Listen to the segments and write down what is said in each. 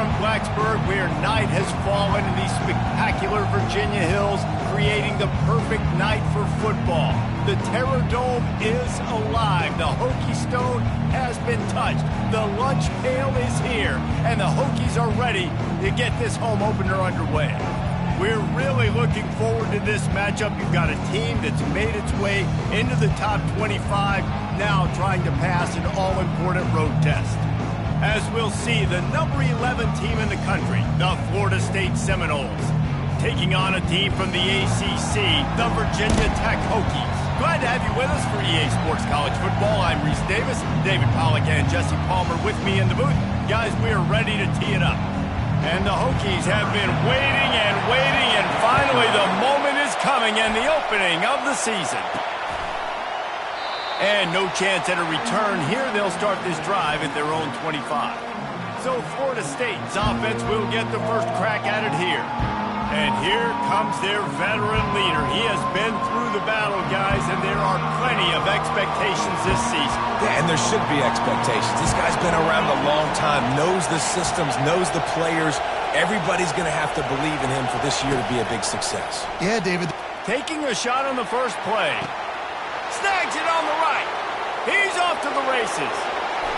from Blacksburg, where night has fallen in these spectacular Virginia hills, creating the perfect night for football. The Terror Dome is alive. The Hokie Stone has been touched. The lunch pail is here, and the Hokies are ready to get this home opener underway. We're really looking forward to this matchup. You've got a team that's made its way into the top 25, now trying to pass an all-important road test. As we'll see, the number 11 team in the country, the Florida State Seminoles, taking on a team from the ACC, the Virginia Tech Hokies. Glad to have you with us for EA Sports College Football. I'm Reese Davis, David Pollack and Jesse Palmer with me in the booth. Guys, we are ready to tee it up. And the Hokies have been waiting, and finally the moment is coming, and the opening of the season. And no chance at a return here. They'll start this drive at their own 25. So Florida State's offense will get the first crack at it here. And here comes their veteran leader. He has been through the battle, guys, and there are plenty of expectations this season. Yeah, and there should be expectations. This guy's been around a long time, knows the systems, knows the players. Everybody's going to have to believe in him for this year to be a big success. Yeah, David. Taking a shot on the first play. Snags it on the right. He's off to the races.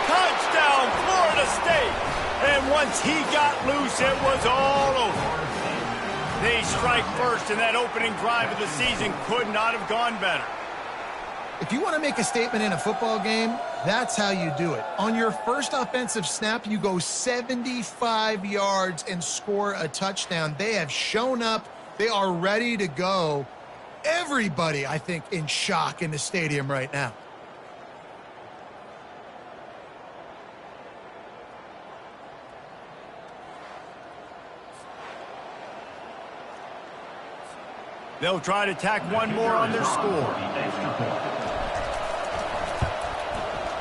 Touchdown, Florida State. And once he got loose, it was all over. They strike first, and that opening drive of the season could not have gone better. If you want to make a statement in a football game, that's how you do it. On your first offensive snap, you go 75 yards and score a touchdown. They have shown up. They are ready to go. Everybody, I think, in shock in the stadium right now. They'll try to tack one more on their score.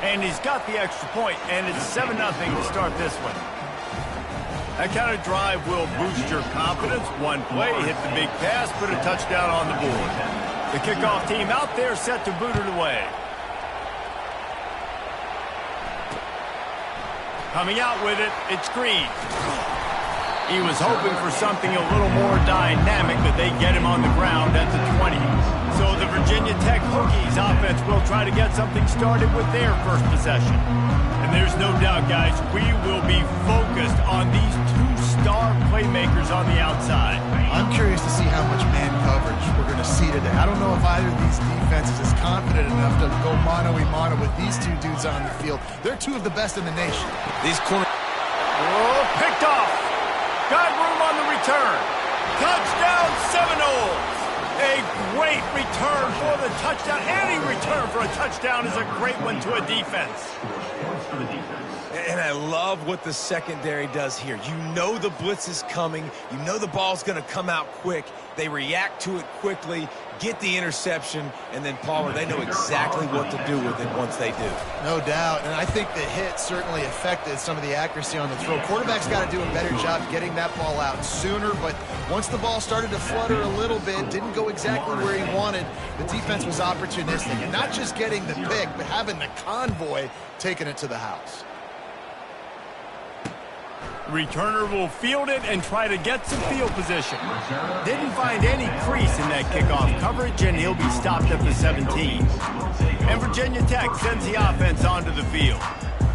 And he's got the extra point, and it's 7-0 to start this one. That kind of drive will boost your confidence. One play, hit the big pass, put a touchdown on the board. The kickoff team out there set to boot it away. Coming out with it, it's Green. He was hoping for something a little more dynamic, but they get him on the ground at the 20. So the Virginia Tech Hokies offense will try to get something started with their first possession. And there's no doubt, guys, we will be focused on these two star playmakers on the outside. I'm curious to see how much man coverage we're going to see today. I don't know if either of these defenses is confident enough to go mano-a-mano with these two dudes on the field. They're two of the best in the nation. These corners. Oh, picked off. Got room on the return. Touchdown, Seminoles. A great return for the touchdown. Any return for a touchdown is a great one to a defense. And I love what the secondary does here. You know the blitz is coming. You know the ball's going to come out quick. They react to it quickly, get the interception, and then, Palmer, they know exactly what to do with it once they do. No doubt, and I think the hit certainly affected some of the accuracy on the throw. Quarterback's got to do a better job getting that ball out sooner, but once the ball started to flutter a little bit, didn't go exactly where he wanted, the defense was opportunistic. And not just getting the pick, but having the convoy taking it to the house. Returner will field it and try to get some field position. Didn't find any crease in that kickoff coverage, and he'll be stopped at the 17. And Virginia Tech sends the offense onto the field.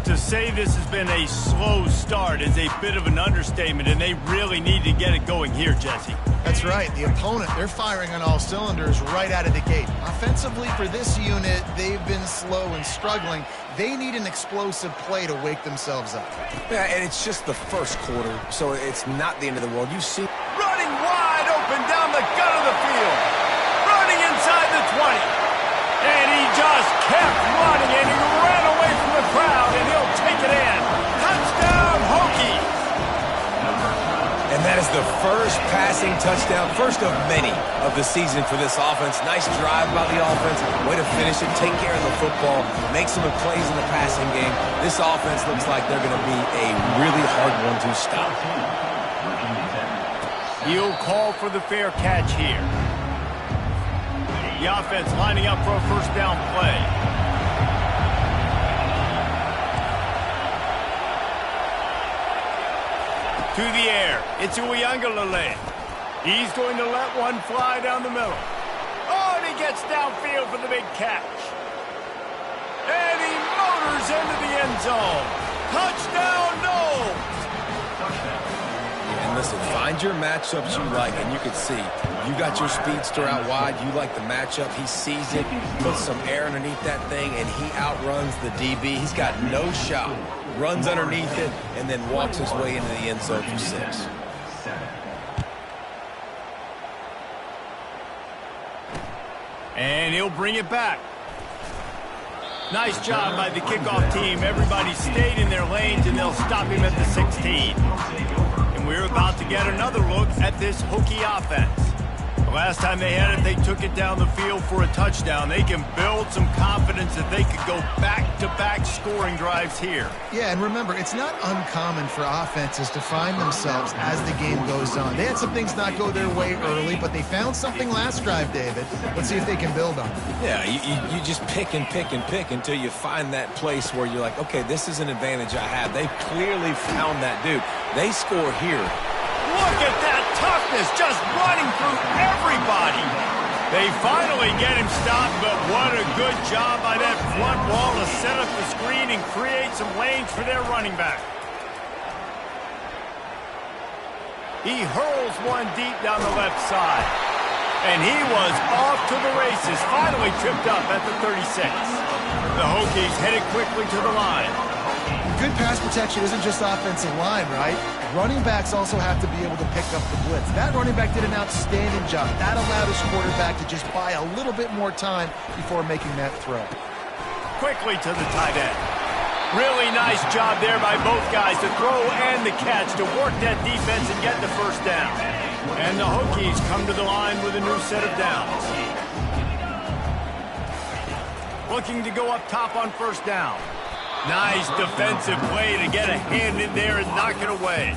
To say this has been a slow start is a bit of an understatement, and they really need to get it going here, Jesse. That's right. The opponent, they're firing on all cylinders right out of the gate. Offensively, for this unit, they've been slow and struggling. They need an explosive play to wake themselves up. Yeah, and it's just the first quarter, so it's not the end of the world. You see, running wide open down the gut of the field. Running inside the 20. And he just kept running, and he ran away from the crowd, and he'll take it in. Touchdown, Hokies! And that is the first passing touchdown, first of many of the season for this offense. Nice drive by the offense. Way to finish it, take care of the football, make some plays in the passing game. This offense looks like they're going to be a really hard one to stop. He'll call for the fair catch here. The offense lining up for a first down play. To the air. It's Uyangalele. He's going to let one fly down the middle. Oh, and he gets downfield for the big catch. And he motors into the end zone. Touchdown, Knowles! And listen, find your matchups you like, and you can see you got your speedster out wide. You like the matchup. He sees it, puts some air underneath that thing, and he outruns the DB. He's got no shot. Runs underneath it, and then walks his way into the end zone for 6. And he'll bring it back. Nice job by the kickoff team. Everybody stayed in their lanes, and they'll stop him at the 16. And we're about to get another look at this Hokie offense. The last time they had it, they took it down the field for a touchdown. They can build some confidence that they could go back-to-back scoring drives here. Yeah, and remember, it's not uncommon for offenses to find themselves as the game goes on. They had some things not go their way early, but they found something last drive, David. Let's see if they can build on it. Yeah, you just pick and pick and pick until you find that place where you're like, okay, this is an advantage I have. They clearly found that dude. They score here. Look at that toughness, just running through everybody. They finally get him stopped, but what a good job by that front wall to set up the screen and create some lanes for their running back. He hurls one deep down the left side. And he was off to the races, finally tripped up at the 36. The Hokies headed quickly to the line. Good pass protection isn't just offensive line, right? Running backs also have to be able to pick up the blitz. That running back did an outstanding job. That allowed his quarterback to just buy a little bit more time before making that throw. Quickly to the tight end. Really nice job there by both guys to throw and the catch to work that defense and get the first down. And the Hokies come to the line with a new set of downs. Looking to go up top on first down. Nice defensive play to get a hand in there and knock it away.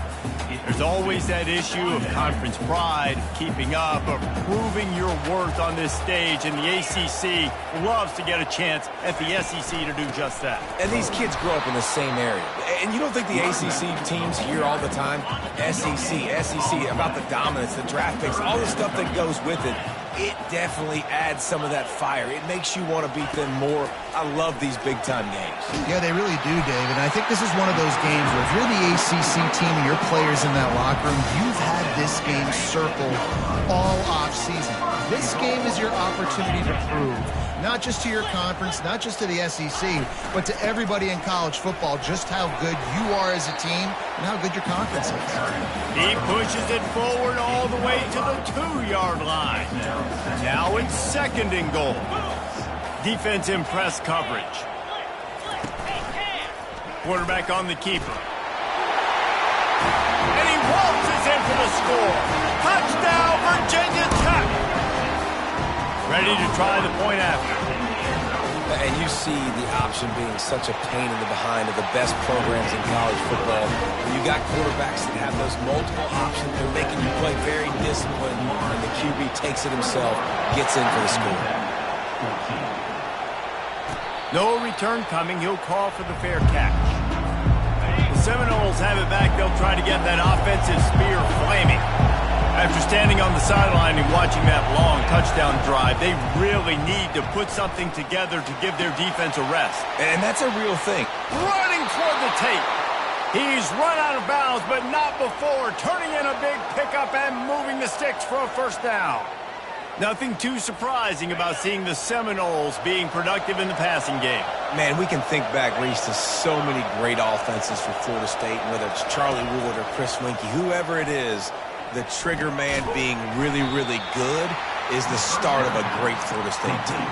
There's always that issue of conference pride, keeping up, of proving your worth on this stage, and the ACC loves to get a chance at the SEC to do just that. And these kids grow up in the same area. And you don't think the ACC teams hear all the time, SEC, about the dominance, the draft picks, all the stuff that goes with it. It definitely adds some of that fire. It makes you want to beat them more. I love these big-time games. Yeah, they really do, David. And I think this is one of those games where if you're the ACC team and your players in that locker room, you've had this game circled all off-season. This game is your opportunity to prove, not just to your conference, not just to the SEC, but to everybody in college football, just how good you are as a team and how good your conference is. He pushes it forward all the way to the 2-yard line. Now it's 2nd and goal. Defense in press coverage. Quarterback on the keeper. And he waltzes in for the score. Touchdown, Virginia Tech. Ready to try the point after. And you see the option being such a pain in the behind of the best programs in college football. When you got quarterbacks that have those multiple options, they're making you play very disciplined, and the QB takes it himself, gets in for the score. No return coming. He'll call for the fair catch. The Seminoles have it back. They'll try to get that offensive spear flaming. After standing on the sideline and watching that long touchdown drive, they really need to put something together to give their defense a rest. And that's a real thing. Running toward the tape. He's run out of bounds, but not before. Turning in a big pickup and moving the sticks for a first down. Nothing too surprising about seeing the Seminoles being productive in the passing game. Man, we can think back, Reese, to so many great offenses for Florida State, whether it's Charlie Wood or Chris Winkie, whoever it is, the trigger man being really, really good is the start of a great Florida State team.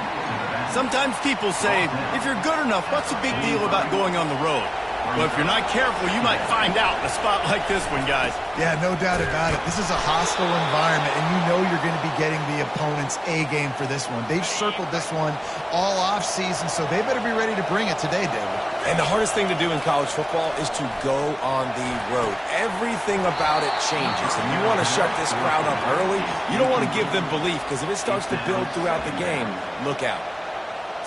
Sometimes people say, if you're good enough, what's the big deal about going on the road? Well, if you're not careful, you might find out in a spot like this one, guys. Yeah, no doubt about it. This is a hostile environment, and you know you're going to be getting the opponent's A game for this one. They've circled this one all offseason, so they better be ready to bring it today, David. And the hardest thing to do in college football is to go on the road. Everything about it changes, and you want to shut this crowd up early. You don't want to give them belief, because if it starts to build throughout the game, look out.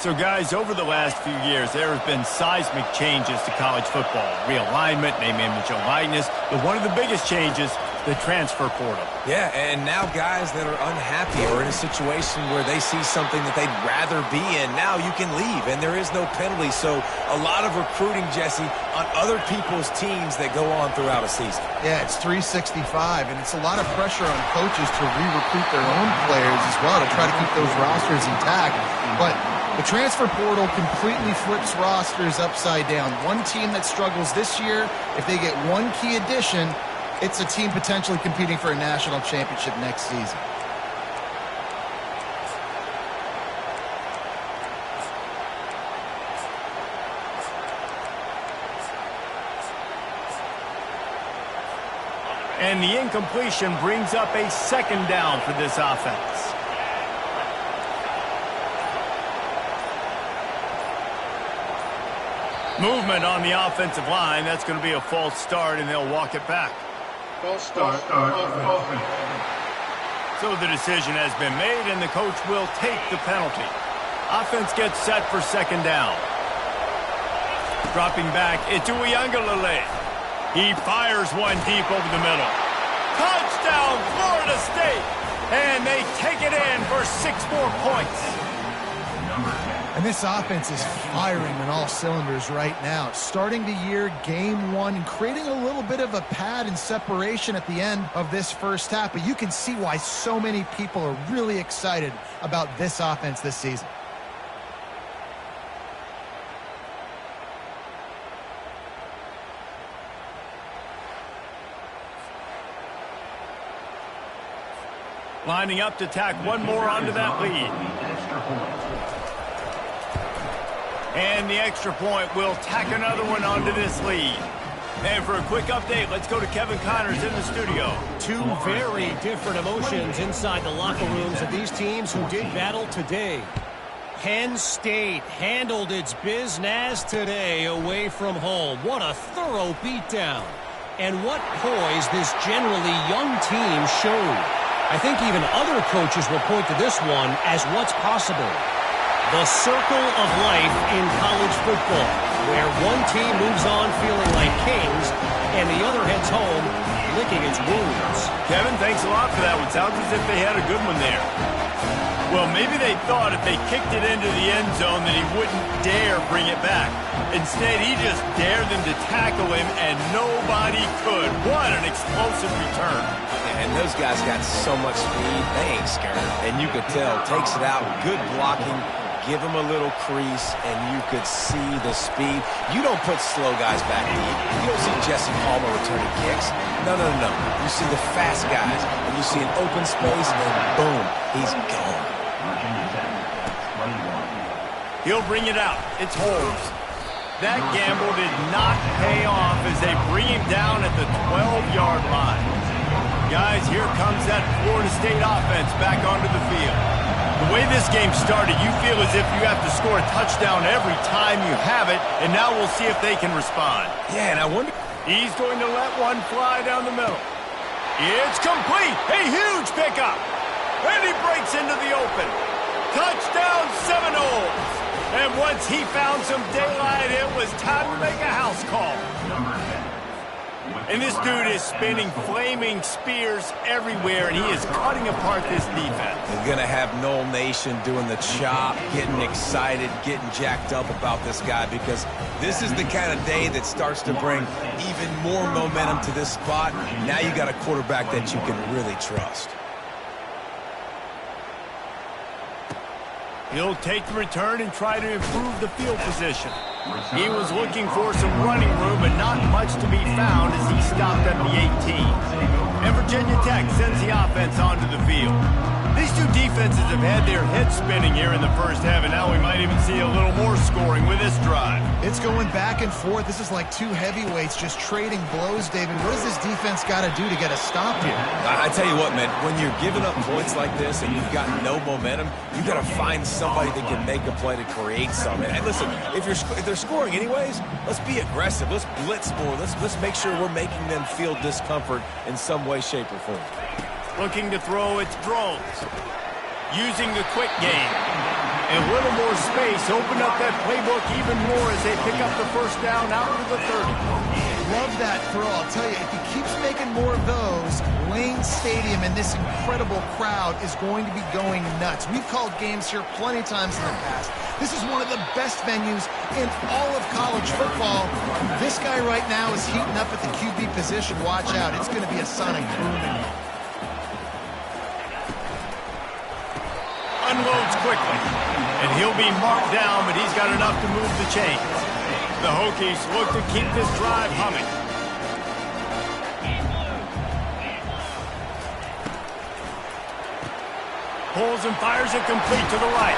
So, guys, over the last few years, there has been seismic changes to college football. Realignment, name, image, and likeness. But one of the biggest changes, the transfer portal. Yeah, and now guys that are unhappy or in a situation where they see something that they'd rather be in, now you can leave, and there is no penalty. So a lot of recruiting, Jesse, on other people's teams that go on throughout a season. Yeah, it's 365, and it's a lot of pressure on coaches to re-recruit their own players as well to try to keep those rosters intact. But the transfer portal completely flips rosters upside down. One team that struggles this year, if they get one key addition, it's a team potentially competing for a national championship next season. And the incompletion brings up a second down for this offense. Movement on the offensive line. That's going to be a false start, and they'll walk it back. False start. So the decision has been made, and the coach will take the penalty. Offense gets set for second down. Dropping back, it's Uiagalelei. He fires one deep over the middle. Touchdown, Florida State! And they take it in for 6 more points. And this offense is firing on all cylinders right now. Starting the year, game 1, and creating a little bit of a pad and separation at the end of this first half. But you can see why so many people are really excited about this offense this season. Lining up to tack one more onto that lead. And the extra point will tack another one onto this lead. And for a quick update, let's go to Kevin Connors in the studio. Two very different emotions inside the locker rooms of these teams who did battle today. Penn State handled its business today away from home. What a thorough beatdown. And what poise this generally young team showed. I think even other coaches will point to this one as what's possible. The circle of life in college football, where one team moves on feeling like kings and the other heads home licking its wounds. Kevin, thanks a lot for that one. Sounds as if they had a good one there. Well, maybe they thought if they kicked it into the end zone that he wouldn't dare bring it back. Instead, he just dared them to tackle him, and nobody could. What an explosive return. And those guys got so much speed, they ain't scared. And you could tell, takes it out, good blocking, give him a little crease, and you could see the speed. You don't put slow guys back deep. You don't see Jesse Palmer returning kicks. No. You see the fast guys, and you see an open space, and boom, he's gone. He'll bring it out. It's Holmes. That gamble did not pay off as they bring him down at the 12-yard line. Guys, here comes that Florida State offense back onto the field. The way this game started, you feel as if you have to score a touchdown every time you have it, and now we'll see if they can respond. Yeah, and I wonder... He's going to let one fly down the middle. It's complete. A huge pickup. And he breaks into the open. Touchdown, Seminoles. And once he found some daylight, it was time to make a house call. And this dude is spinning flaming spears everywhere, and he is cutting apart this defense. You're going to have Noel Nation doing the chop, getting excited, getting jacked up about this guy, because this is the kind of day that starts to bring even more momentum to this spot. Now you got a quarterback that you can really trust. He'll take the return and try to improve the field position. He was looking for some running room, but not much to be found as he stopped at the 18. And Virginia Tech sends the offense onto the field. These two defenses have had their heads spinning here in the first half, and now we might even see a little more scoring with this drive. It's going back and forth. This is like two heavyweights just trading blows, David. What does this defense got to do to get a stop here? I tell you what, man, when you're giving up points like this and you've got no momentum, you got to find somebody that can make a play to create something. And listen, if they're scoring anyways, let's be aggressive. Let's blitz more. Let's make sure we're making them feel discomfort in some way, shape, or form. Looking to throw its drones. Using the quick game. A little more space opened up that playbook even more as they pick up the first down out to the 30. Love that throw. I'll tell you, if he keeps making more of those, Lane Stadium and this incredible crowd is going to be going nuts. We've called games here plenty of times in the past. This is one of the best venues in all of college football. This guy right now is heating up at the QB position. Watch out. It's going to be a sonic boom in here. Unloads quickly, and he'll be marked down, but he's got enough to move the chains. The Hokies look to keep this drive humming. Pulls and fires it complete to the right.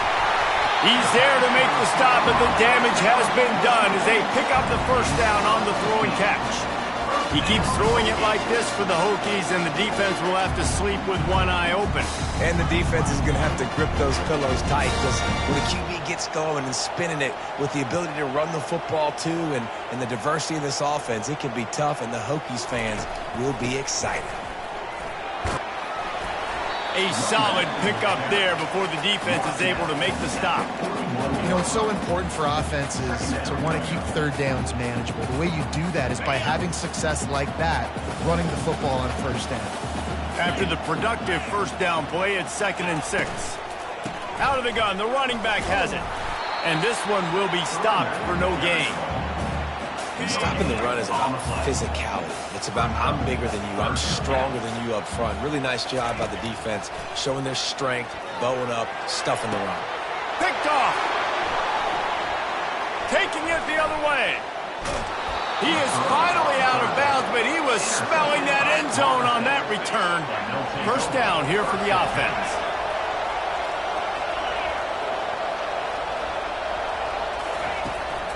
He's there to make the stop, but the damage has been done as they pick up the first down on the throw and catch. He keeps throwing it like this for the Hokies, and the defense will have to sleep with one eye open. And the defense is going to have to grip those pillows tight because when the QB gets going and spinning it with the ability to run the football too and the diversity of this offense, it can be tough, and the Hokies fans will be excited. A solid pickup there before the defense is able to make the stop. You know, it's so important for offenses to want to keep third downs manageable. The way you do that is by having success like that, running the football on first down. After the productive first down play, it's 2nd and 6. Out of the gun, the running back has it. And this one will be stopped for no gain. Stopping the run is about physicality. It's about I'm bigger than you, I'm stronger than you up front. Really nice job by the defense, showing their strength, bowing up, stuffing the run. Picked off. Taking it the other way. He is finally out of bounds, but he was smelling that end zone on that return. First down here for the offense.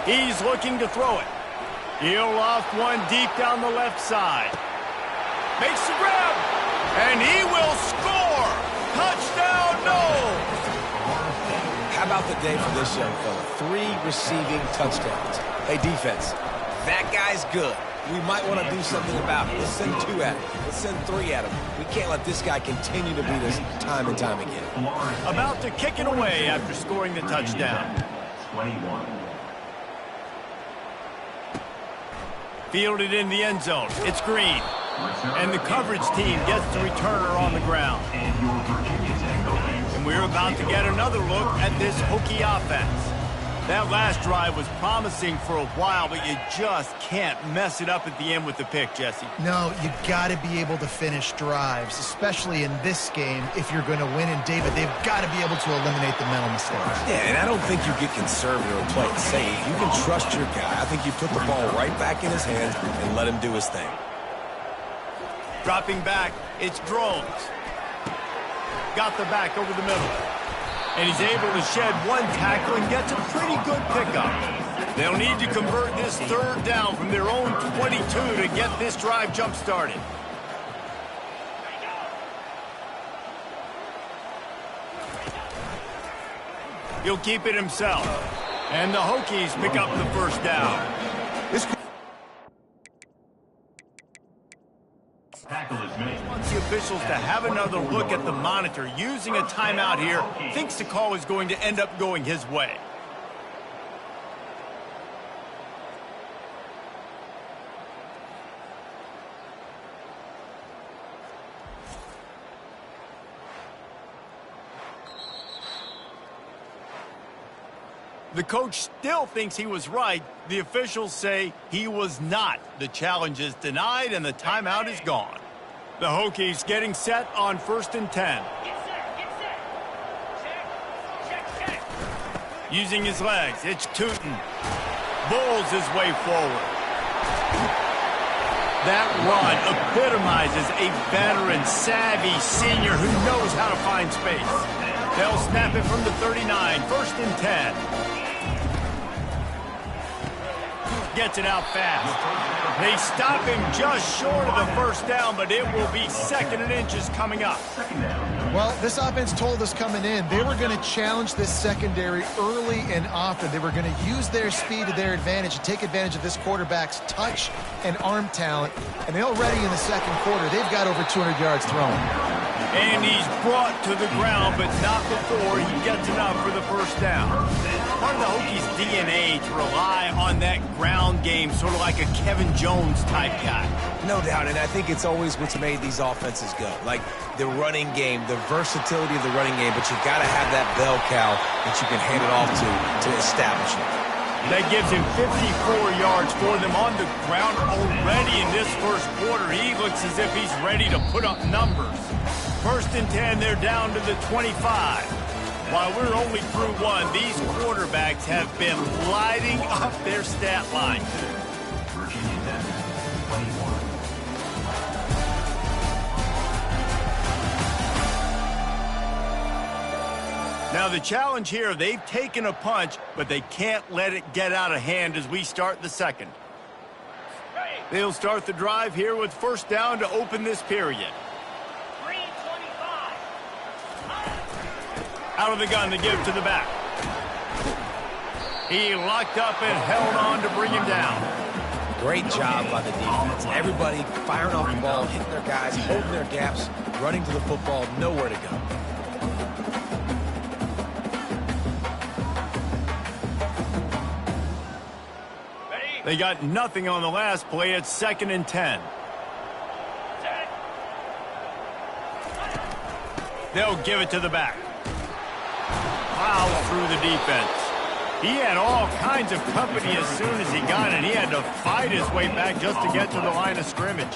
He's looking to throw it. He'll loft one deep down the left side. Makes the grab, and he will score. Touchdown, no. How about the day for this young fella? 3 receiving touchdowns. Hey, defense, that guy's good. We might want to do something about it. Let's send 2 at him. Let's send 3 at him. We can't let this guy continue to beat us time and time again. About to kick it away after scoring the touchdown. 21. Fielded in the end zone. It's Green. And the coverage team gets the returner on the ground. And we're about to get another look at this Hokie offense. That last drive was promising for a while, but you just can't mess it up at the end with the pick, Jesse. No, you got to be able to finish drives, especially in this game. If you're going to win, and David, they've got to be able to eliminate the mental mistakes. Yeah, and I don't think you get conservative or play it safe. You can trust your guy. I think you put the ball right back in his hands and let him do his thing. Dropping back, it's Drones. Got the back over the middle. And he's able to shed one tackle and gets a pretty good pickup. They'll need to convert this 3rd down from their own 22 to get this drive jump-started. He'll keep it himself. And the Hokies pick up the first down. Wants the officials to have another look at the monitor. Using a timeout here, thinks the call is going to end up going his way. The coach still thinks he was right. The officials say he was not. The challenge is denied and the timeout is gone. The Hokies getting set on 1st and 10. Using his legs, it's Tootin. Bowls his way forward. That run epitomizes a veteran, savvy senior who knows how to find space. They'll snap it from the 39, 1st and 10. Gets it out fast. They stop him just short of the first down, but it will be 2nd and inches coming up. Well, this offense told us coming in they were going to challenge this secondary early and often. They were going to use their speed to their advantage and take advantage of this quarterback's touch and arm talent. And already in the 2nd quarter, they've got over 200 yards thrown. And he's brought to the ground, but not before he gets enough for the first down. Part of the Hokies' DNA to rely on that ground game, sort of like a Kevin Jones type guy. No doubt, and I think it's always what's made these offenses go. Like the running game, the versatility of the running game, but you got to have that bell cow that you can hand it off to establish it. That gives him 54 yards for them on the ground already in this first quarter. He looks as if he's ready to put up numbers. First and 10, they're down to the 25. While we're only through one, these quarterbacks have been lighting up their stat line. Now the challenge here, they've taken a punch, but they can't let it get out of hand as we start the second. They'll start the drive here with first down to open this period. Out of the gun to give to the back. He locked up and held on to bring him down. Great job by the defense. Everybody firing off the ball, hitting their guys, holding their gaps, running to the football, nowhere to go. They got nothing on the last play. It's second and 10. They'll give it to the back. Plows through the defense. He had all kinds of company as soon as he got it. He had to fight his way back just to get to the line of scrimmage.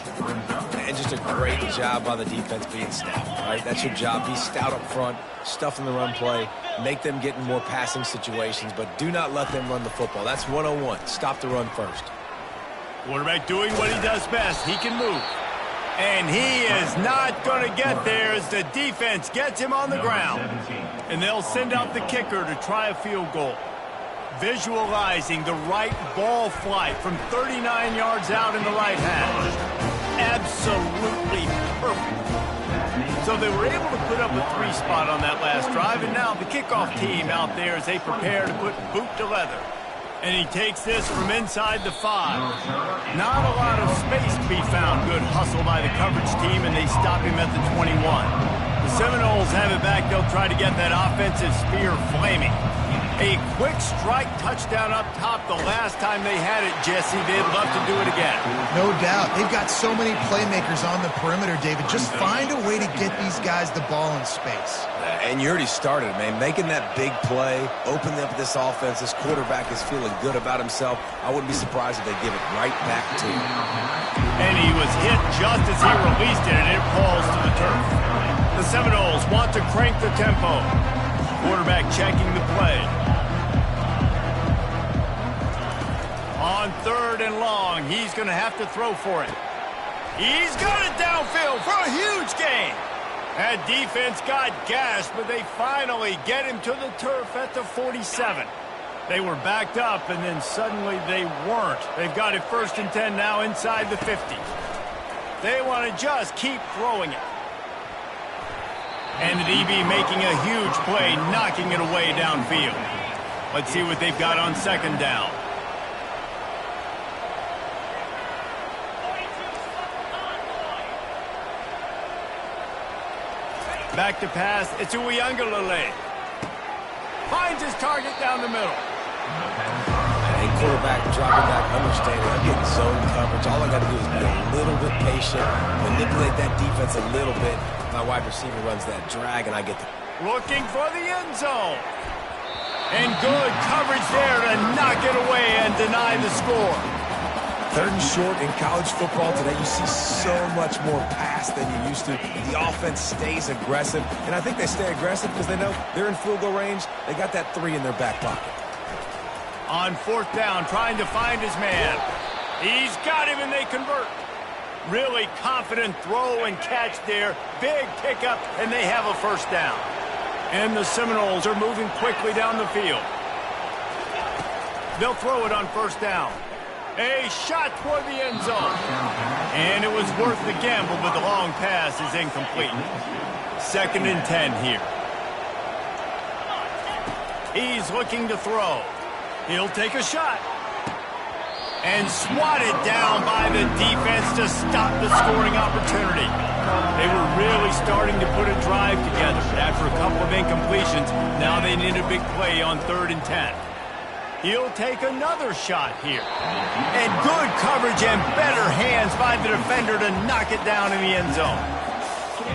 And just a great job by the defense being stout, right? That's your job. Be stout up front, stuff in the run play, make them get in more passing situations, but do not let them run the football. That's 101. Stop the run first. Quarterback doing what he does best. He can move. And he is not going to get there as the defense gets him on the ground. And they'll send out the kicker to try a field goal. Visualizing the right ball flight from 39 yards out in the right hash. Absolutely perfect. So they were able to put up a 3-spot on that last drive, and now the kickoff team out there as they prepare to put boot to leather. And he takes this from inside the 5. Not a lot of space to be found. Good hustle by the coverage team, and they stop him at the 21. The Seminoles have it back. They'll try to get that offensive spear flaming. A quick strike touchdown up top the last time they had it, Jesse. They'd love to do it again. No doubt. They've got so many playmakers on the perimeter, David. Just find a way to get these guys the ball in space. And you already started, man. Making that big play, opening up this offense. This quarterback is feeling good about himself. I wouldn't be surprised if they give it right back to him. And he was hit just as he released it, and it falls to the turf. The Seminoles want to crank the tempo. Quarterback checking the play. On third and long, he's going to have to throw for it. He's got it downfield for a huge gain. That defense got gashed, but they finally get him to the turf at the 47. They were backed up, and then suddenly they weren't. They've got it first and 10 now inside the 50. They want to just keep throwing it. And the DB making a huge play, knocking it away downfield. Let's see what they've got on second down. Back to pass. It's Uiagalelei. Finds his target down the middle. And quarterback dropping back, understanding I'm getting zone coverage. All I got to do is be a little bit patient, manipulate that defense a little bit. My wide receiver runs that drag, and I get the... Looking for the end zone. And good coverage there to knock it away and deny the score. Third and short in college football today, you see so much more pass than you used to. The offense stays aggressive, and I think they stay aggressive because they know they're in field goal range. They got that 3 in their back pocket. On fourth down, trying to find his man. He's got him, and they convert. Really confident throw and catch there. Big pickup, and they have a first down. And the Seminoles are moving quickly down the field. They'll throw it on first down. A shot toward the end zone. And it was worth the gamble, but the long pass is incomplete. Second and 10 here. He's looking to throw. He'll take a shot. And swatted down by the defense to stop the scoring opportunity. They were really starting to put a drive together. After a couple of incompletions, now they need a big play on 3rd and 10. He'll take another shot here. And good coverage and better hands by the defender to knock it down in the end zone.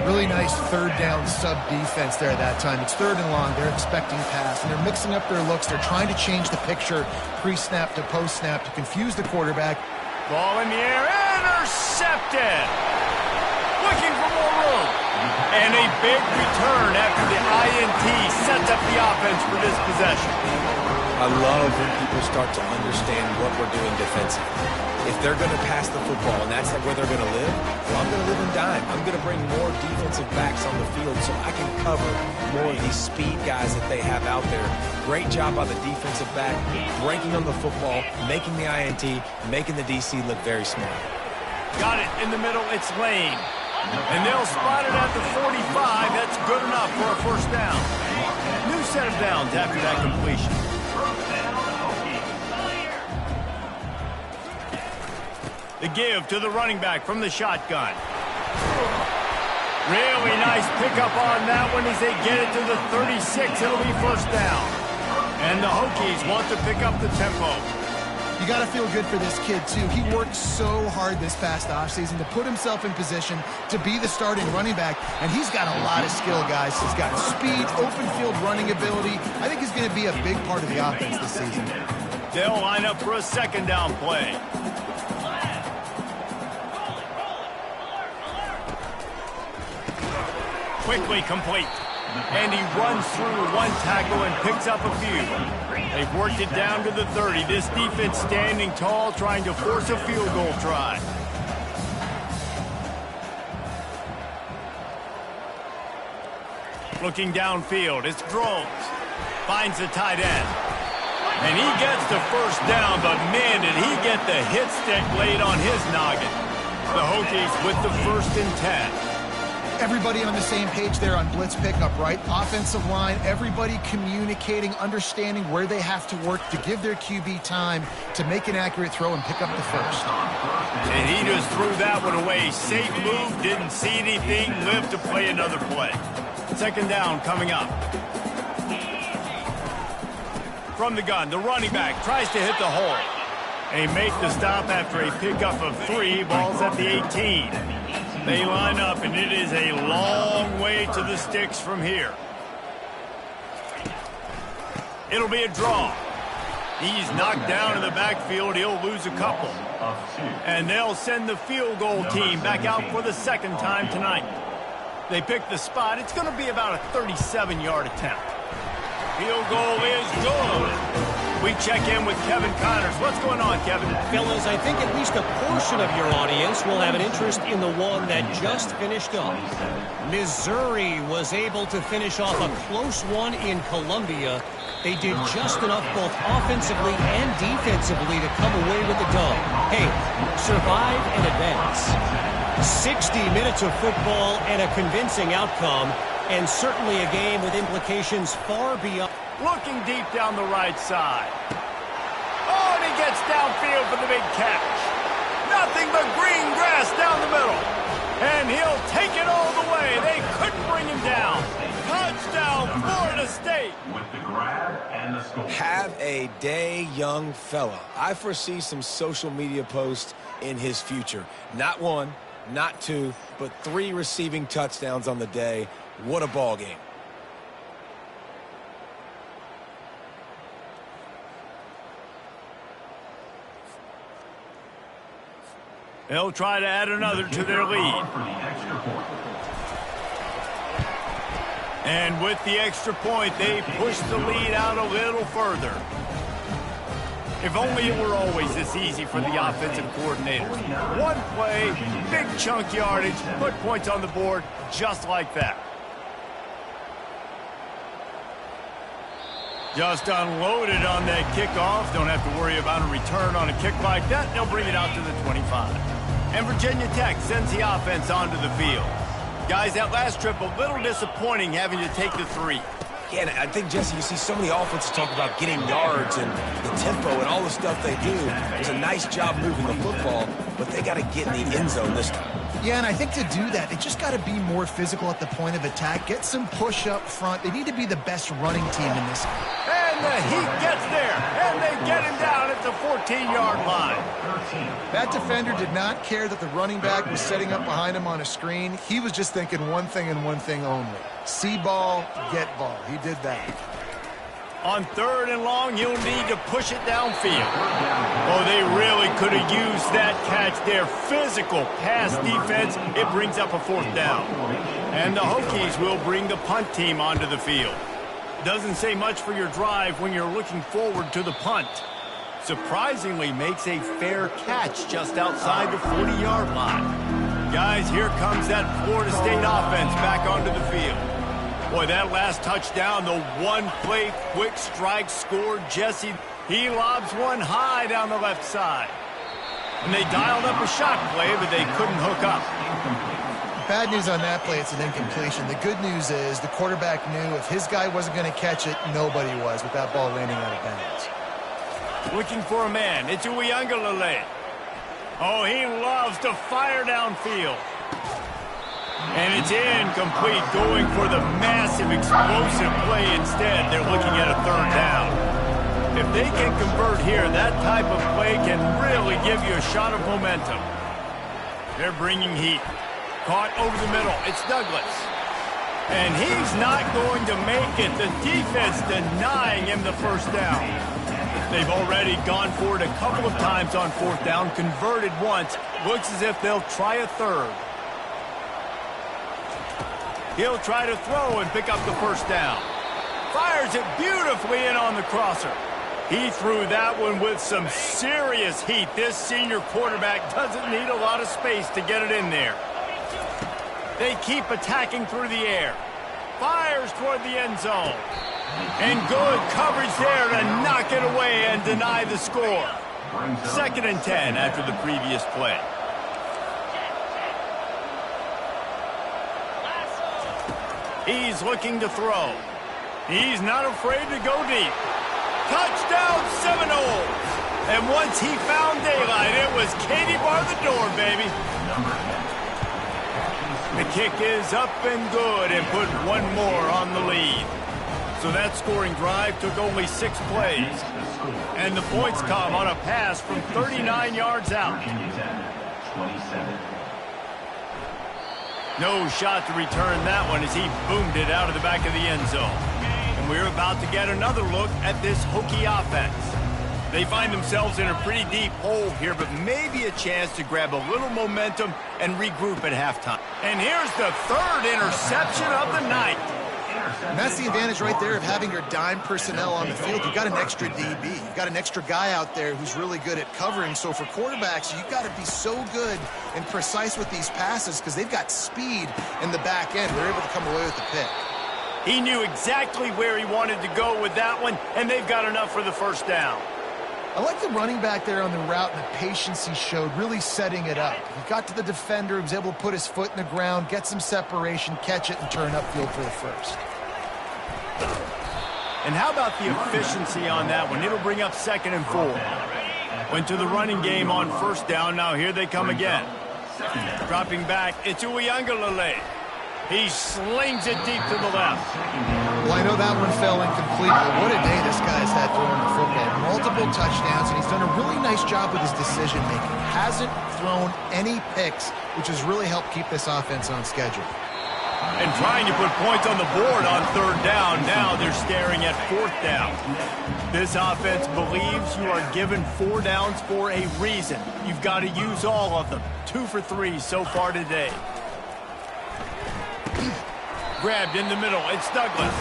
Really nice 3rd down sub defense there that time. It's 3rd and long. They're expecting pass, and they're mixing up their looks. They're trying to change the picture pre-snap to post-snap to confuse the quarterback. Ball in the air, intercepted. Looking for more room. And a big return after the INT sets up the offense for this possession. I love when people start to understand what we're doing defensively. If they're going to pass the football and that's where they're going to live, well, I'm going to live in dime. I'm going to bring more defensive backs on the field so I can cover more of these speed guys that they have out there. Great job by the defensive back, breaking on the football, making the INT, making the DC look very smart. Got it in the middle. It's Lane. And they'll spot it at the 45. That's good enough for a 1st down. New set of downs after that completion. The give to the running back from the shotgun. Really nice pickup on that one as they get it to the 36. It'll be 1st down. And the Hokies want to pick up the tempo. You got to feel good for this kid, too. He worked so hard this past offseason to put himself in position to be the starting running back, and he's got a lot of skill, guys. He's got speed, open field running ability. I think he's going to be a big part of the offense this season. They'll line up for a 2nd down play. Quickly complete. And he runs through one tackle and picks up a few. They've worked it down to the 30. This defense standing tall, trying to force a field goal try. Looking downfield, it's Drones. Finds the tight end. And he gets the 1st down, but man, did he get the hit stick laid on his noggin. The Hokies with the 1st and 10. Everybody on the same page there on blitz pickup, right? Offensive line, everybody communicating, understanding where they have to work to give their QB time to make an accurate throw and pick up the 1st. And he just threw that one away. Safe move, didn't see anything, lived to play another play. 2nd down coming up. From the gun, the running back tries to hit the hole. They make the stop after a pickup of 3. Ball's at the 18. They line up, and it is a long way to the sticks from here. It'll be a draw. He's knocked down in the backfield. He'll lose a couple. And they'll send the field goal team back out for the 2nd time tonight. They pick the spot. It's going to be about a 37-yard attempt. Field goal is good. We check in with Kevin Connors. What's going on, Kevin? Fellas, I think at least a portion of your audience will have an interest in the one that just finished up. Missouri was able to finish off a close one in Columbia. They did just enough both offensively and defensively to come away with the dub. Hey, survive and advance. 60 minutes of football and a convincing outcome, and certainly a game with implications far beyond. Looking deep down the right side. Oh, and he gets downfield for the big catch. Nothing but green grass down the middle. And he'll take it all the way. They couldn't bring him down. Touchdown, Florida State. With the grab and the score. Have a day, young fella. I foresee some social media posts in his future. Not 1, not 2, but 3 receiving touchdowns on the day. What a ball game. They'll try to add another to their lead. And with the extra point, they push the lead out a little further. If only it were always this easy for the offensive coordinators. One play, big chunk yardage, put points on the board just like that. Just unloaded on that kickoff. Don't have to worry about a return on a kick like that. They'll bring it out to the 25. And Virginia Tech sends the offense onto the field. Guys, that last trip, a little disappointing having to take the 3. Yeah, and I think, Jesse, you see so many offenses talk about getting yards and the tempo and all the stuff they do. It's a nice job moving the football, but they got to get in the end zone this time. Yeah, and I think to do that, they just got to be more physical at the point of attack, get some push up front. They need to be the best running team in this. And the Heat gets there, and they get him down at the 14-yard line. That defender did not care that the running back was setting up behind him on a screen. He was just thinking one thing and one thing only. See ball, get ball. He did that. On 3rd and long, you'll need to push it downfield. Oh, they really could have used that catch there. Physical pass defense. It brings up a 4th down. And the Hokies will bring the punt team onto the field. Doesn't say much for your drive when you're looking forward to the punt. Surprisingly makes a fair catch just outside the 40-yard line. Guys, here comes that Florida State offense back onto the field. Boy, that last touchdown, the one-play quick strike scored. Jesse, he lobs one high down the left side. And they dialed up a shot play, but they couldn't hook up. Bad news on that play, it's an incompletion. The good news is the quarterback knew if his guy wasn't going to catch it, nobody was with that ball landing out of bounds. Looking for a man. It's Uiagalelei. Oh, he loves to fire downfield. And it's incomplete, going for the massive explosive play instead. They're looking at a 3rd down. If they can convert here, that type of play can really give you a shot of momentum. They're bringing heat. Caught over the middle. It's Douglas. And he's not going to make it. The defense denying him the 1st down. They've already gone for it a couple of times on 4th down, converted once. Looks as if they'll try a 3rd. He'll try to throw and pick up the 1st down. Fires it beautifully in on the crosser. He threw that one with some serious heat. This senior quarterback doesn't need a lot of space to get it in there. They keep attacking through the air. Fires toward the end zone. And good coverage there to knock it away and deny the score. 2nd and 10 after the previous play. He's looking to throw. He's not afraid to go deep. Touchdown Seminoles! And once he found daylight, it was Katie bar the door, baby. The kick is up and good and put one more on the lead. So that scoring drive took only 6 plays. And the points come on a pass from 39 yards out. No shot to return that one as he boomed it out of the back of the end zone. And we're about to get another look at this Hokie offense. They find themselves in a pretty deep hole here, but maybe a chance to grab a little momentum and regroup at halftime. And here's the 3rd interception of the night. And that's the advantage right there of having your dime personnel on the field. You've got an extra DB. You've got an extra guy out there who's really good at covering. So for quarterbacks, you've got to be so good and precise with these passes because they've got speed in the back end. They're able to come away with the pick. He knew exactly where he wanted to go with that one, and they've got enough for the 1st down. I like the running back there on the route and the patience he showed, really setting it up. He got to the defender, he was able to put his foot in the ground, get some separation, catch it, and turn upfield for the 1st. And how about the efficiency on that one? It'll bring up 2nd and 4. Went to the running game on 1st down. Now here they come again. Dropping back, it's Uiagalelei. He slings it deep to the left. Well, I know that one fell incomplete, but what a day this guy's had throwing the football. Multiple touchdowns, and he's done a really nice job with his decision-making. Hasn't thrown any picks, which has really helped keep this offense on schedule. And trying to put points on the board on 3rd down. Now they're staring at 4th down. This offense believes you are given 4 downs for a reason. You've got to use all of them. 2 for 3 so far today. Grabbed in the middle. It's Douglas.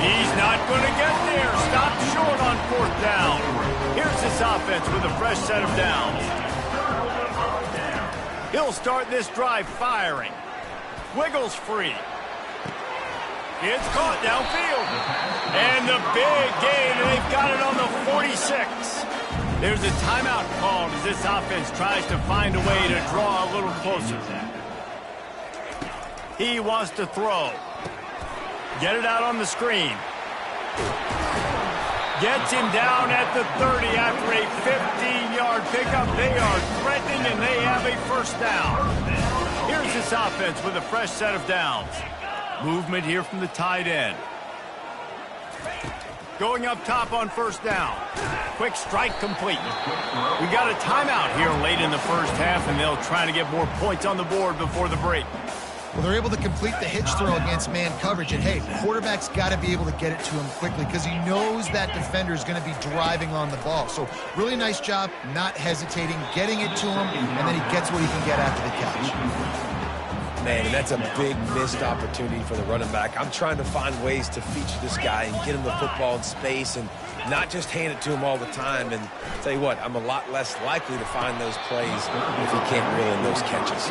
He's not going to get there. Stopped short on 4th down. Here's this offense with a fresh set of downs. He'll start this drive firing. Wiggles free. It's caught downfield. And the big gain, and they've got it on the 46. There's a timeout called as this offense tries to find a way to draw a little closer. He wants to throw. Get it out on the screen. Gets him down at the 30 after a 15-yard pickup. They are threatening, and they have a first down. Here's this offense with a fresh set of downs. Movement here from the tight end. Going up top on first down. Quick strike complete. We got a timeout here late in the first half, and they'll try to get more points on the board before the break. Well, they're able to complete the hitch throw against man coverage. And, hey, quarterback's got to be able to get it to him quickly because he knows that defender is going to be driving on the ball. So really nice job not hesitating, getting it to him, and then he gets what he can get after the catch. Man, and that's a big missed opportunity for the running back. I'm trying to find ways to feature this guy and get him the football in space and not just hand it to him all the time. And I'll tell you what, I'm a lot less likely to find those plays if he can't reel in those catches.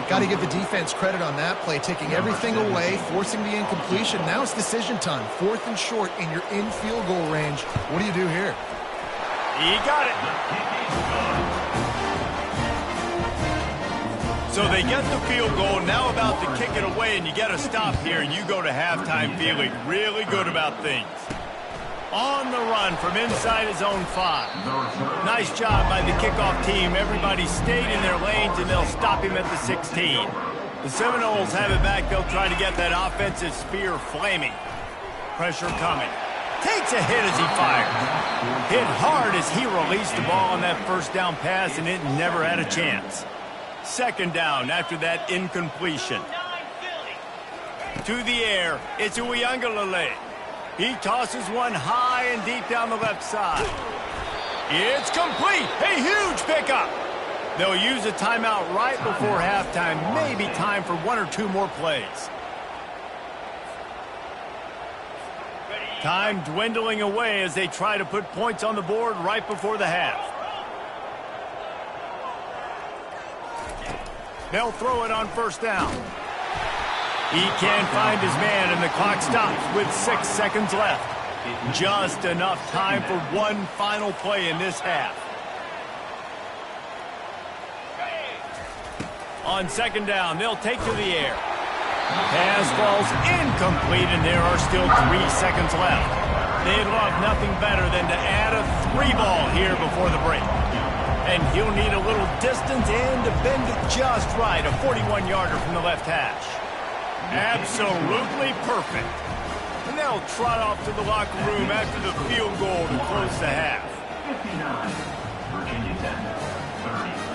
Got to give the defense credit on that play, taking everything away, forcing the incompletion. Now it's decision time. 4th and short, and you're in field goal range. What do you do here? He got it. So they get the field goal, now about to kick it away, and you get a stop here, and you go to halftime feeling really good about things. On the run from inside his own 5. Nice job by the kickoff team. Everybody stayed in their lanes, and they'll stop him at the 16. The Seminoles have it back. They'll try to get that offensive spear flaming. Pressure coming. Takes a hit as he fires. Hit hard as he released the ball on that first down pass, and it never had a chance. Second down after that incompletion. To the air, it's Uiagalelei. He tosses one high and deep down the left side. It's complete. A huge pickup. They'll use a timeout right before halftime. Maybe time for 1 or 2 more plays. Time dwindling away as they try to put points on the board right before the half. They'll throw it on first down. He can't find his man, and the clock stops with 6 seconds left. Just enough time for one final play in this half. On second down, they'll take to the air. Pass falls incomplete, and there are still 3 seconds left. They'd love nothing better than to add a 3 ball here before the break. And he'll need a little distance and to bend it just right. A 41-yarder from the left hash. Absolutely perfect. And they'll trot off to the locker room after the field goal to close the half. 59, Virginia 10, 30.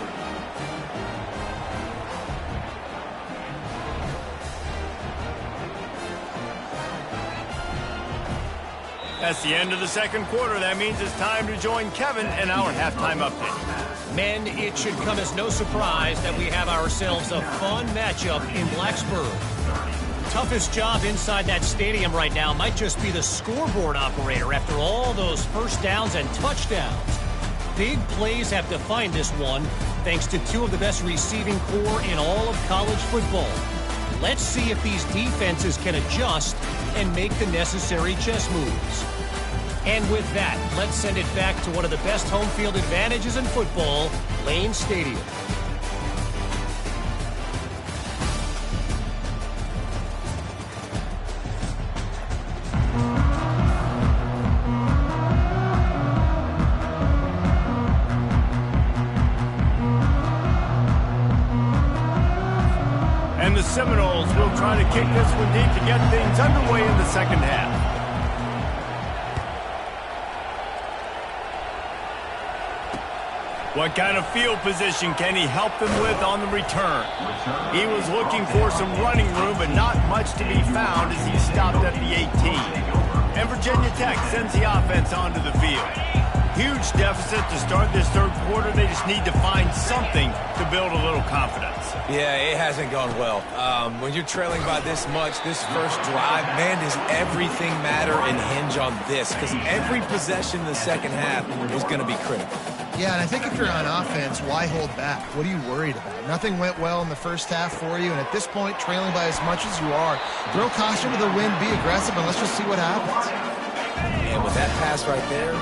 That's the end of the second quarter. That means it's time to join Kevin in our halftime update. Men, it should come as no surprise that we have ourselves a fun matchup in Blacksburg. Toughest job inside that stadium right now might just be the scoreboard operator after all those first downs and touchdowns. Big plays have defined this one, thanks to 2 of the best receiving corps in all of college football. Let's see if these defenses can adjust and make the necessary chess moves. And with that, let's send it back to one of the best home field advantages in football, Lane Stadium. And the Seminoles will try to kick this one deep to get things underway in the second half. What kind of field position can he help them with on the return? He was looking for some running room, but not much to be found as he stopped at the 18. And Virginia Tech sends the offense onto the field. Huge deficit to start this third quarter. They just need to find something to build a little confidence. Yeah, it hasn't gone well. When you're trailing by this much, this first drive, man, does everything matter and hinge on this? Because every possession in the second half is going to be critical. Yeah, and I think if you're on offense, why hold back? What are you worried about? Nothing went well in the first half for you, and at this point, trailing by as much as you are, throw caution to the wind, be aggressive, and let's just see what happens. And with that pass right there,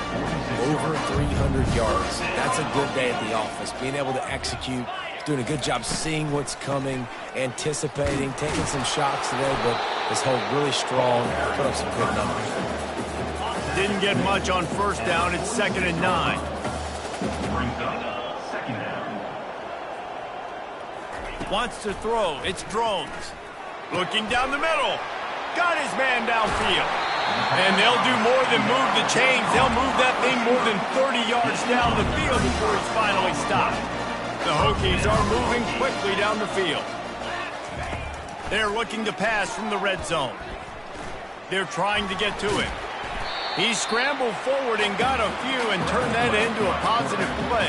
over 300 yards. That's a good day at the office. Being able to execute, doing a good job seeing what's coming, anticipating, taking some shots today, but his hold really strong, put up some good numbers. didn't get much on first down. It's 2nd and 9. Brings up second down. Wants to throw. It's Drones. Looking down the middle. Got his man downfield. And they'll do more than move the chains. They'll move that thing more than 30 yards down the field before it's finally stopped. The Hokies are moving quickly down the field. They're looking to pass from the red zone. They're trying to get to it. He scrambled forward and got a few and turned that into a positive play.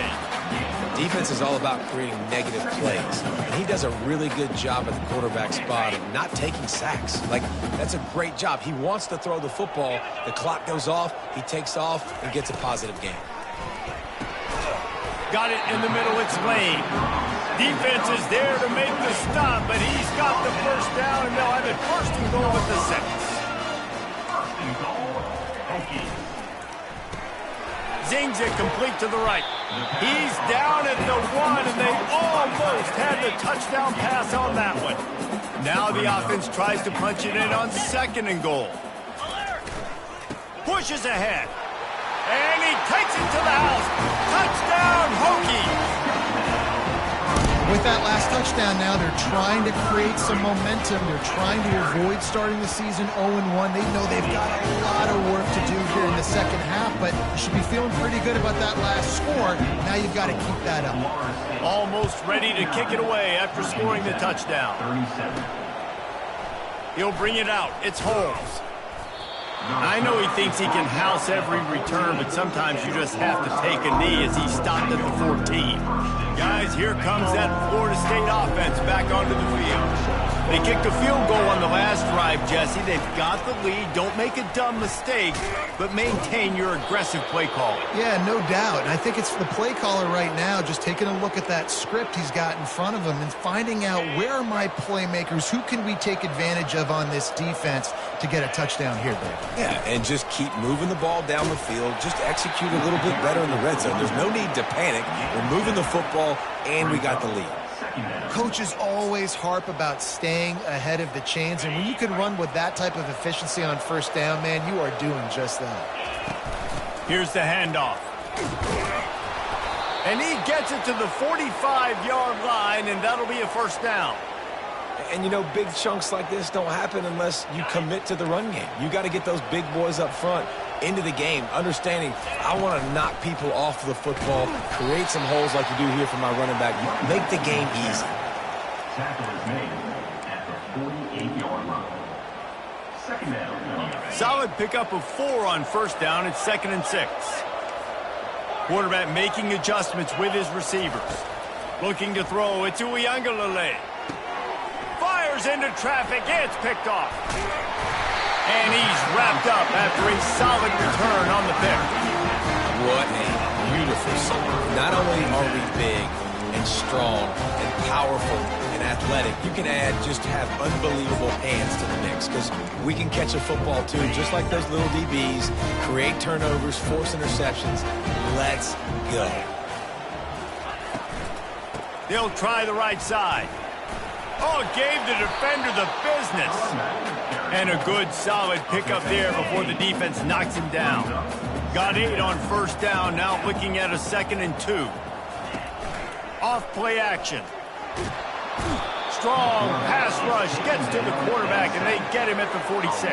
Defense is all about creating negative plays, and he does a really good job at the quarterback spot of not taking sacks. Like, that's a great job. He wants to throw the football. The clock goes off, he takes off, and gets a positive gain. Got it in the middle, it's Lane. Defense is there to make the stop, but he's got the first down, and they'll have it 1st and goal at the 6. 1st and goal. Hokies. Zings it complete to the right. He's down at the 1, and they almost had the touchdown pass on that one. Now the offense tries to punch it in on 2nd and goal. Pushes ahead. And he takes it to the house. Touchdown, Hokies! With that last touchdown now, they're trying to create some momentum. They're trying to avoid starting the season 0-1. They know they've got a lot of work to do here in the second half, but you should be feeling pretty good about that last score. Now you've got to keep that up. Almost ready to kick it away after scoring the touchdown. 37. He'll bring it out. It's Holmes. I know he thinks he can house every return, but sometimes you just have to take a knee as he stopped at the 14. Guys, here comes that Florida State offense back onto the field. They kicked a field goal on the last drive, Jesse. They've got the lead. Don't make a dumb mistake, but maintain your aggressive play calling. Yeah, no doubt. And I think it's the play caller right now just taking a look at that script he's got in front of him and finding out where are my playmakers, who can we take advantage of on this defense to get a touchdown here, baby. Yeah, and just keep moving the ball down the field. Just execute a little bit better in the red zone. There's no need to panic. We're moving the football, and we got the lead. Coaches always harp about staying ahead of the chains, and when you can run with that type of efficiency on first down, man, you are doing just that. Here's the handoff. And he gets it to the 45-yard line, and that'll be a first down. And, you know, big chunks like this don't happen unless you commit to the run game. You got to get those big boys up front into the game, understanding I want to knock people off the football, create some holes like you do here for my running back, make the game easy. Tackle is made at the 48-yard line. Second down. Solid pickup of 4 on first down. It's 2nd and 6. Quarterback making adjustments with his receivers. Looking to throw. It's Uiagalelei. Fires into traffic. It's picked off. And he's wrapped up after a solid return on the pick. What a beautiful summer. Not only are we big and strong and powerful and athletic, you can just have unbelievable hands to the mix because we can catch a football too, just like those little DBs, create turnovers, force interceptions. Let's go. They'll try the right side. Oh, gave the defender the business. And a good, solid pickup there before the defense knocks him down. Got 8 on first down, now looking at a 2nd and 2. Off play action. Strong pass rush gets to the quarterback, and they get him at the 46.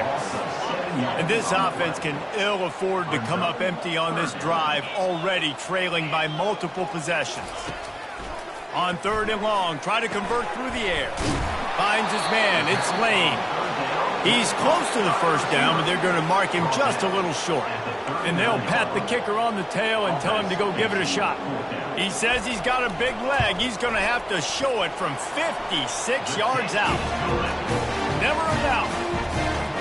And this offense can ill afford to come up empty on this drive, already trailing by multiple possessions. On 3rd and long, try to convert through the air. Finds his man, it's Lane. He's close to the first down, but they're going to mark him just a little short. And they'll pat the kicker on the tail and tell him to go give it a shot. He says he's got a big leg. He's going to have to show it from 56 yards out. Never a doubt.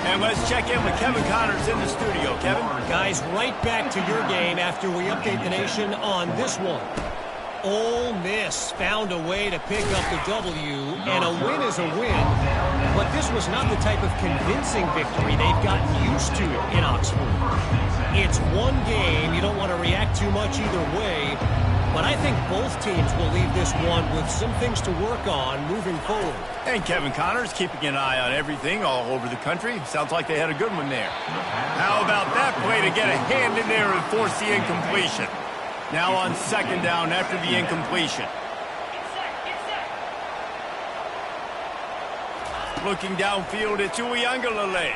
And let's check in with Kevin Connors in the studio. Kevin? Guys, right back to your game after we update the nation on this one. Ole Miss found a way to pick up the W, and a win is a win. But this was not the type of convincing victory they've gotten used to in Oxford. It's one game. You don't want to react too much either way. but I think both teams will leave this one with some things to work on moving forward. And Kevin Connors keeping an eye on everything all over the country. Sounds like they had a good one there. How about that play to get a hand in there and force the incompletion? Now on second down after the incompletion. Looking downfield, it's Uiagalelei.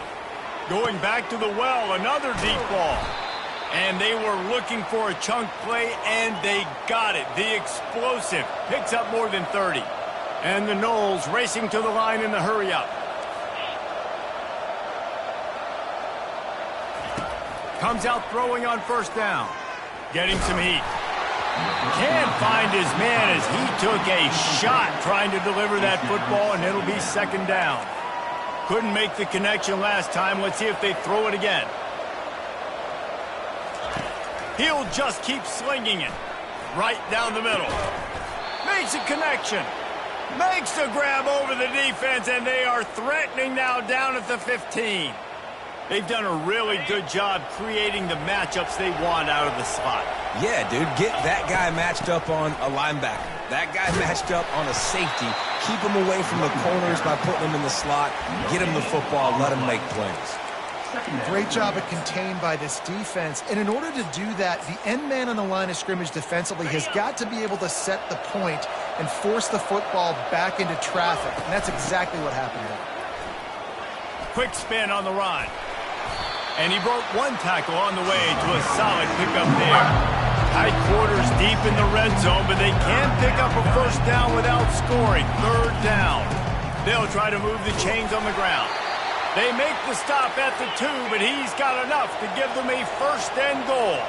Going back to the well, another deep ball. And they were looking for a chunk play, and they got it. The explosive picks up more than 30. And the Noles racing to the line in the hurry-up. Comes out throwing on first down. Getting some heat. Can't find his man as he took a shot trying to deliver that football, and it'll be second down. Couldn't make the connection last time. Let's see if they throw it again. He'll just keep slinging it. Right down the middle. Makes a connection. Makes the grab over the defense, and they are threatening now down at the 15. They've done a really good job creating the matchups they want out of the slot. Yeah, dude, get that guy matched up on a linebacker. That guy matched up on a safety. Keep him away from the corners by putting him in the slot. Get him the football, let him make plays. Great job of contained by this defense. And in order to do that, the end man on the line of scrimmage defensively has got to be able to set the point and force the football back into traffic. And that's exactly what happened there. Quick spin on the run. And he broke one tackle on the way to a solid pickup there. Tight quarters deep in the red zone, but they can pick up a first down without scoring. Third down. They'll try to move the chains on the ground. They make the stop at the 2, but he's got enough to give them a first and goal.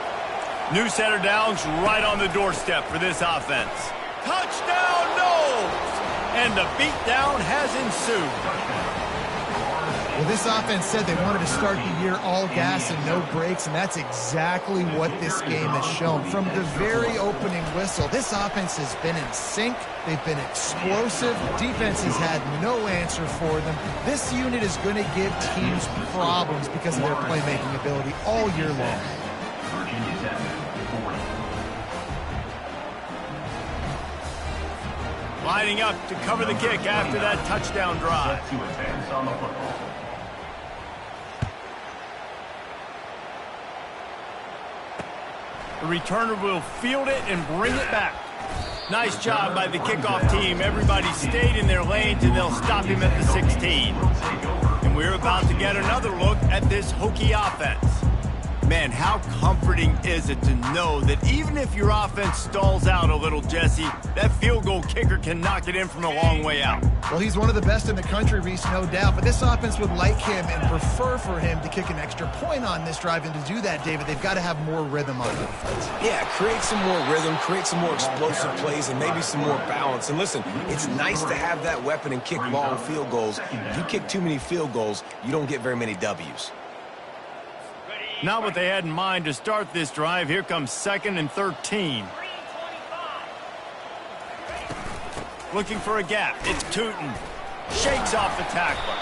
New set of downs right on the doorstep for this offense. Touchdown, Noles! And the beatdown has ensued. Well, this offense said they wanted to start the year all gas and no breaks, and that's exactly what this game has shown. From the very opening whistle, this offense has been in sync. They've been explosive. Defense has had no answer for them. This unit is going to give teams problems because of their playmaking ability all year long. Lining up to cover the kick after that touchdown drive. The returner will field it and bring it back. Nice job by the kickoff team. Everybody stayed in their lanes, and they'll stop him at the 16. And we're about to get another look at this Hokie offense. Man, how comforting is it to know that even if your offense stalls out a little, Jesse, that field goal kicker can knock it in from a long way out. Well, he's one of the best in the country, Reese, no doubt. But this offense would like him and prefer for him to kick an extra point on this drive. And to do that, David, they've got to have more rhythm on defense. Yeah, create some more rhythm, create some more explosive plays, and maybe some more balance. And listen, it's nice to have that weapon and kick long field goals. If you kick too many field goals, you don't get very many W's. Not what they had in mind to start this drive. Here comes 2nd and 13. Looking for a gap. It's Tootin. Shakes off the tackler.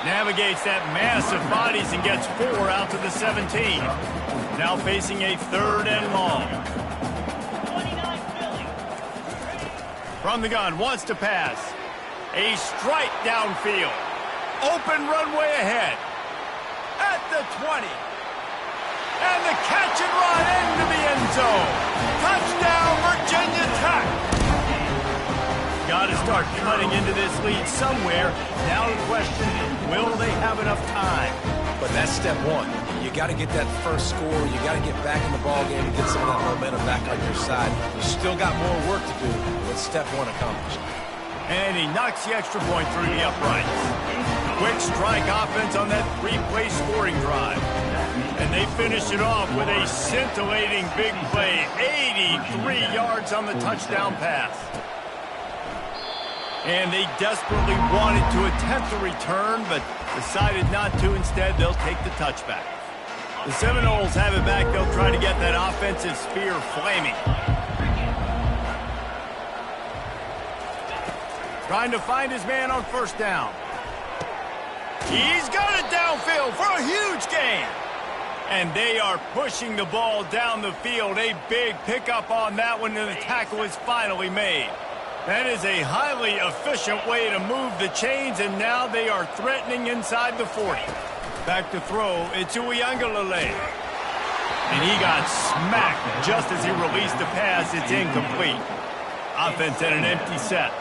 Navigates that mass of bodies and gets 4 out to the 17. Now facing a 3rd and long. From the gun, wants to pass. A strike downfield. Open runway ahead. At the 20. And the catch and run into the end zone. Touchdown, Virginia Tech. Got to start cutting into this lead somewhere. Now the question, will they have enough time? But that's step one. You got to get that first score. You got to get back in the ball game and get some of that momentum back on your side. You still got more work to do, but step one accomplished. And he knocks the extra point through the uprights. Quick strike offense on that 3-play scoring drive. And they finish it off with a scintillating big play. 83 yards on the touchdown pass. And they desperately wanted to attempt a return, but decided not to. Instead, they'll take the touchback. The Seminoles have it back. They'll try to get that offensive spear flaming. Trying to find his man on first down. He's got it downfield for a huge gain. And they are pushing the ball down the field. A big pickup on that one, and the tackle is finally made. That is a highly efficient way to move the chains, and now they are threatening inside the 40. Back to throw, it's Uiagalelei. And he got smacked just as he released the pass. It's incomplete. Offense at an empty set.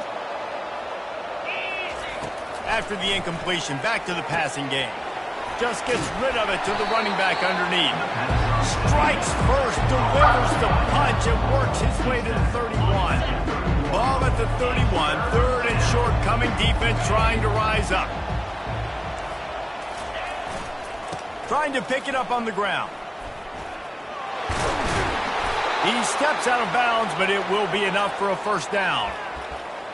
After the incompletion, back to the passing game. Just gets rid of it to the running back underneath. Strikes first, delivers the punch, and works his way to the 31. Ball at the 31, third and short, coming defense trying to rise up. Trying to pick it up on the ground. He steps out of bounds, but it will be enough for a first down.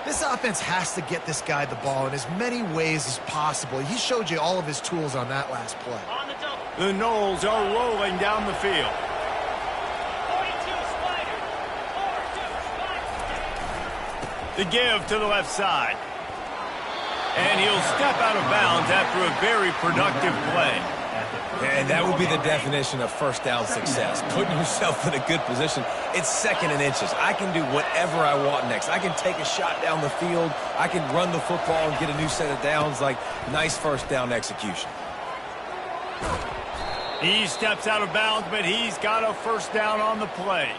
This offense has to get this guy the ball in as many ways as possible. He showed you all of his tools on that last play. The Knowles are rolling down the field. The give to the left side. And he'll step out of bounds after a very productive play. And that would be the definition of first down success. Putting yourself in a good position. It's second and inches. I can do whatever I want next. I can take a shot down the field. I can run the football and get a new set of downs. Like, nice first down execution. He steps out of bounds, but he's got a first down on the play.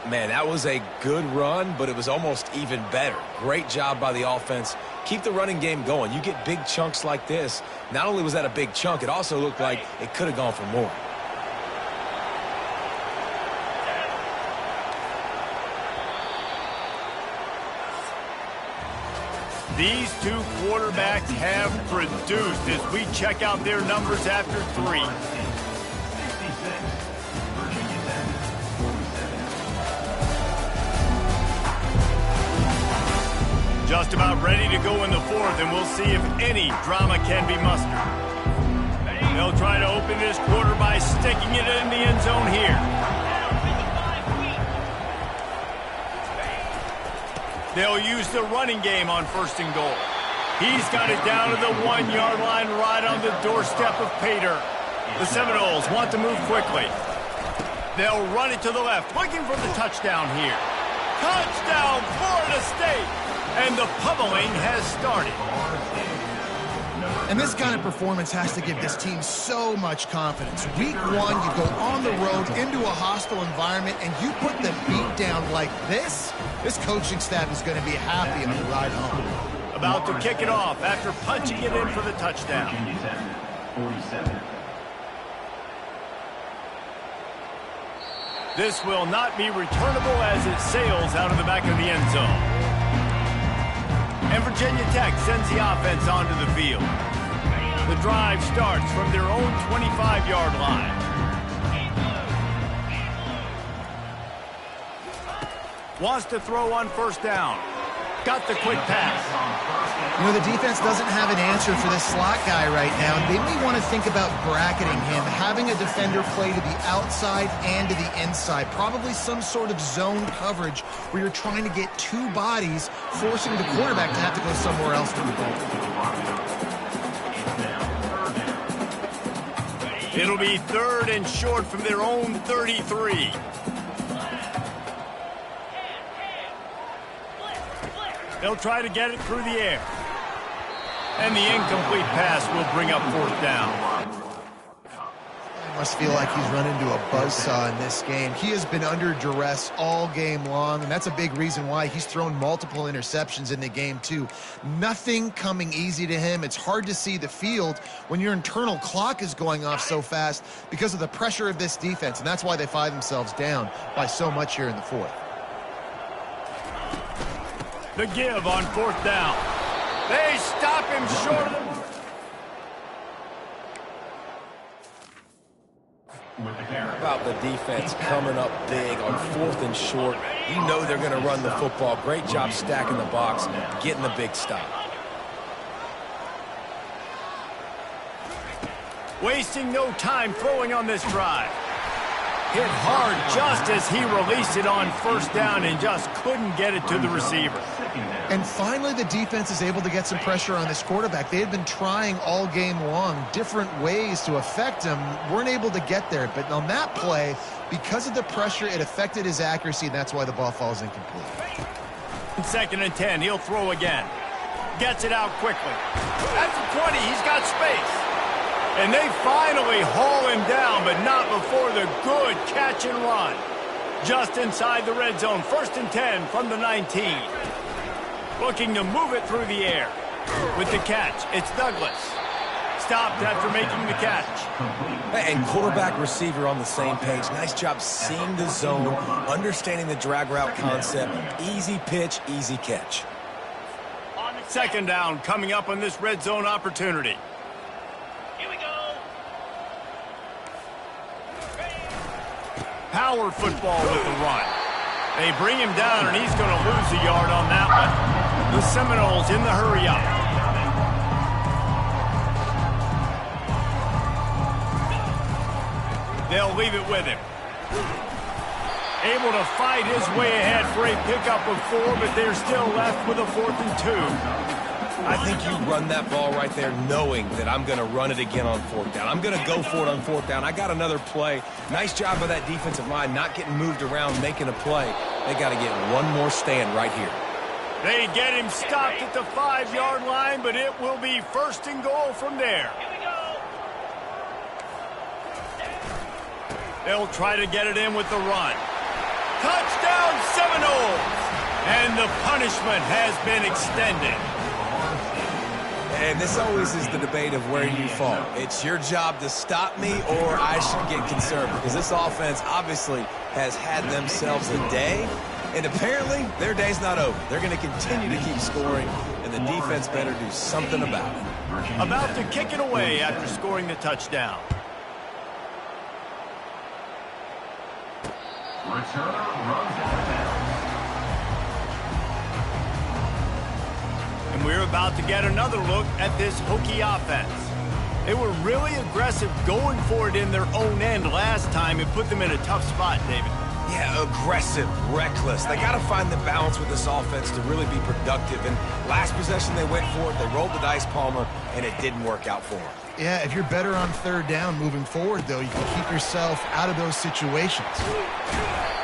Man, that was a good run, but it was almost even better. Great job by the offense. Keep the running game going. You get big chunks like this. Not only was that a big chunk, it also looked like it could have gone for more. These two quarterbacks have produced as we check out their numbers after 3. Just about ready to go in the 4th, and we'll see if any drama can be mustered. They'll try to open this quarter by sticking it in the end zone here. They'll use the running game on 1st and goal. He's got it down to the 1-yard line right on the doorstep of Pater. The Seminoles want to move quickly. They'll run it to the left, looking for the touchdown here. Touchdown, Florida State! And the pummeling has started. And this kind of performance has to give this team so much confidence. Week 1, you go on the road into a hostile environment, and you put the beat down like this. This coaching staff is going to be happy on the ride home. About to kick it off after punching it in for the touchdown. 47. This will not be returnable as it sails out of the back of the end zone. And Virginia Tech sends the offense onto the field. The drive starts from their own 25-yard line. Wants to throw on 1st down. Got the quick pass. You know, the defense doesn't have an answer for this slot guy right now. They may want to think about bracketing him, having a defender play to the outside and to the inside. Probably some sort of zone coverage where you're trying to get 2 bodies, forcing the quarterback to have to go somewhere else to the ball. It'll be 3rd and short from their own 33. They'll try to get it through the air. And the incomplete pass will bring up 4th down. He must feel like he's run into a buzzsaw in this game. He has been under duress all game long, and that's a big reason why he's thrown multiple interceptions in the game, too. Nothing coming easy to him. It's hard to see the field when your internal clock is going off so fast because of the pressure of this defense, and that's why they find themselves down by so much here in the 4th. The give on 4th down. They stop him short of the... About the defense coming up big on 4th and short. You know they're going to run the football. Great job stacking the box, getting the big stop. Wasting no time throwing on this drive. Hit hard just as he released it on first down and just couldn't get it to the receiver. And finally, the defense is able to get some pressure on this quarterback. They had been trying all game long different ways to affect him, weren't able to get there. But on that play, because of the pressure, it affected his accuracy, and that's why the ball falls incomplete. 2nd and 10, he'll throw again. Gets it out quickly. At the 20, he's got space. And they finally haul him down, but not before the good catch and run. Just inside the red zone, 1st and 10 from the 19. Looking to move it through the air. With the catch, it's Douglas. Stopped after making the catch. And quarterback receiver on the same page. Nice job seeing the zone, understanding the drag route concept. Easy pitch, easy catch. 2nd down coming up on this red zone opportunity. Power football with the run. They bring him down, and he's going to lose a yard on that one. The Seminoles in the hurry-up. They'll leave it with him. Able to fight his way ahead for a pickup of 4, but they're still left with a 4th and 2. I think you run that ball right there knowing that I'm going to run it again on 4th down. I'm going to go for it on 4th down. I got another play. Nice job by that defensive line, not getting moved around, making a play. They got to get one more stand right here. They get him stopped at the 5-yard line, but it will be 1st and goal from there. They'll try to get it in with the run. Touchdown Seminoles! And the punishment has been extended. And this always is the debate of where you fall. It's your job to stop me, or I should get concerned, because this offense obviously has had themselves a day, and apparently their day's not over. They're going to continue to keep scoring, and the defense better do something about it. About to kick it away after scoring the touchdown. And we're about to get another look at this Hokie offense. They were really aggressive going for it in their own end last time and put them in a tough spot, David. Yeah, aggressive, reckless. They got to find the balance with this offense to really be productive. And last possession they went for it, they rolled the dice, Palmer, and it didn't work out for them. Yeah, if you're better on 3rd down moving forward, though, you can keep yourself out of those situations.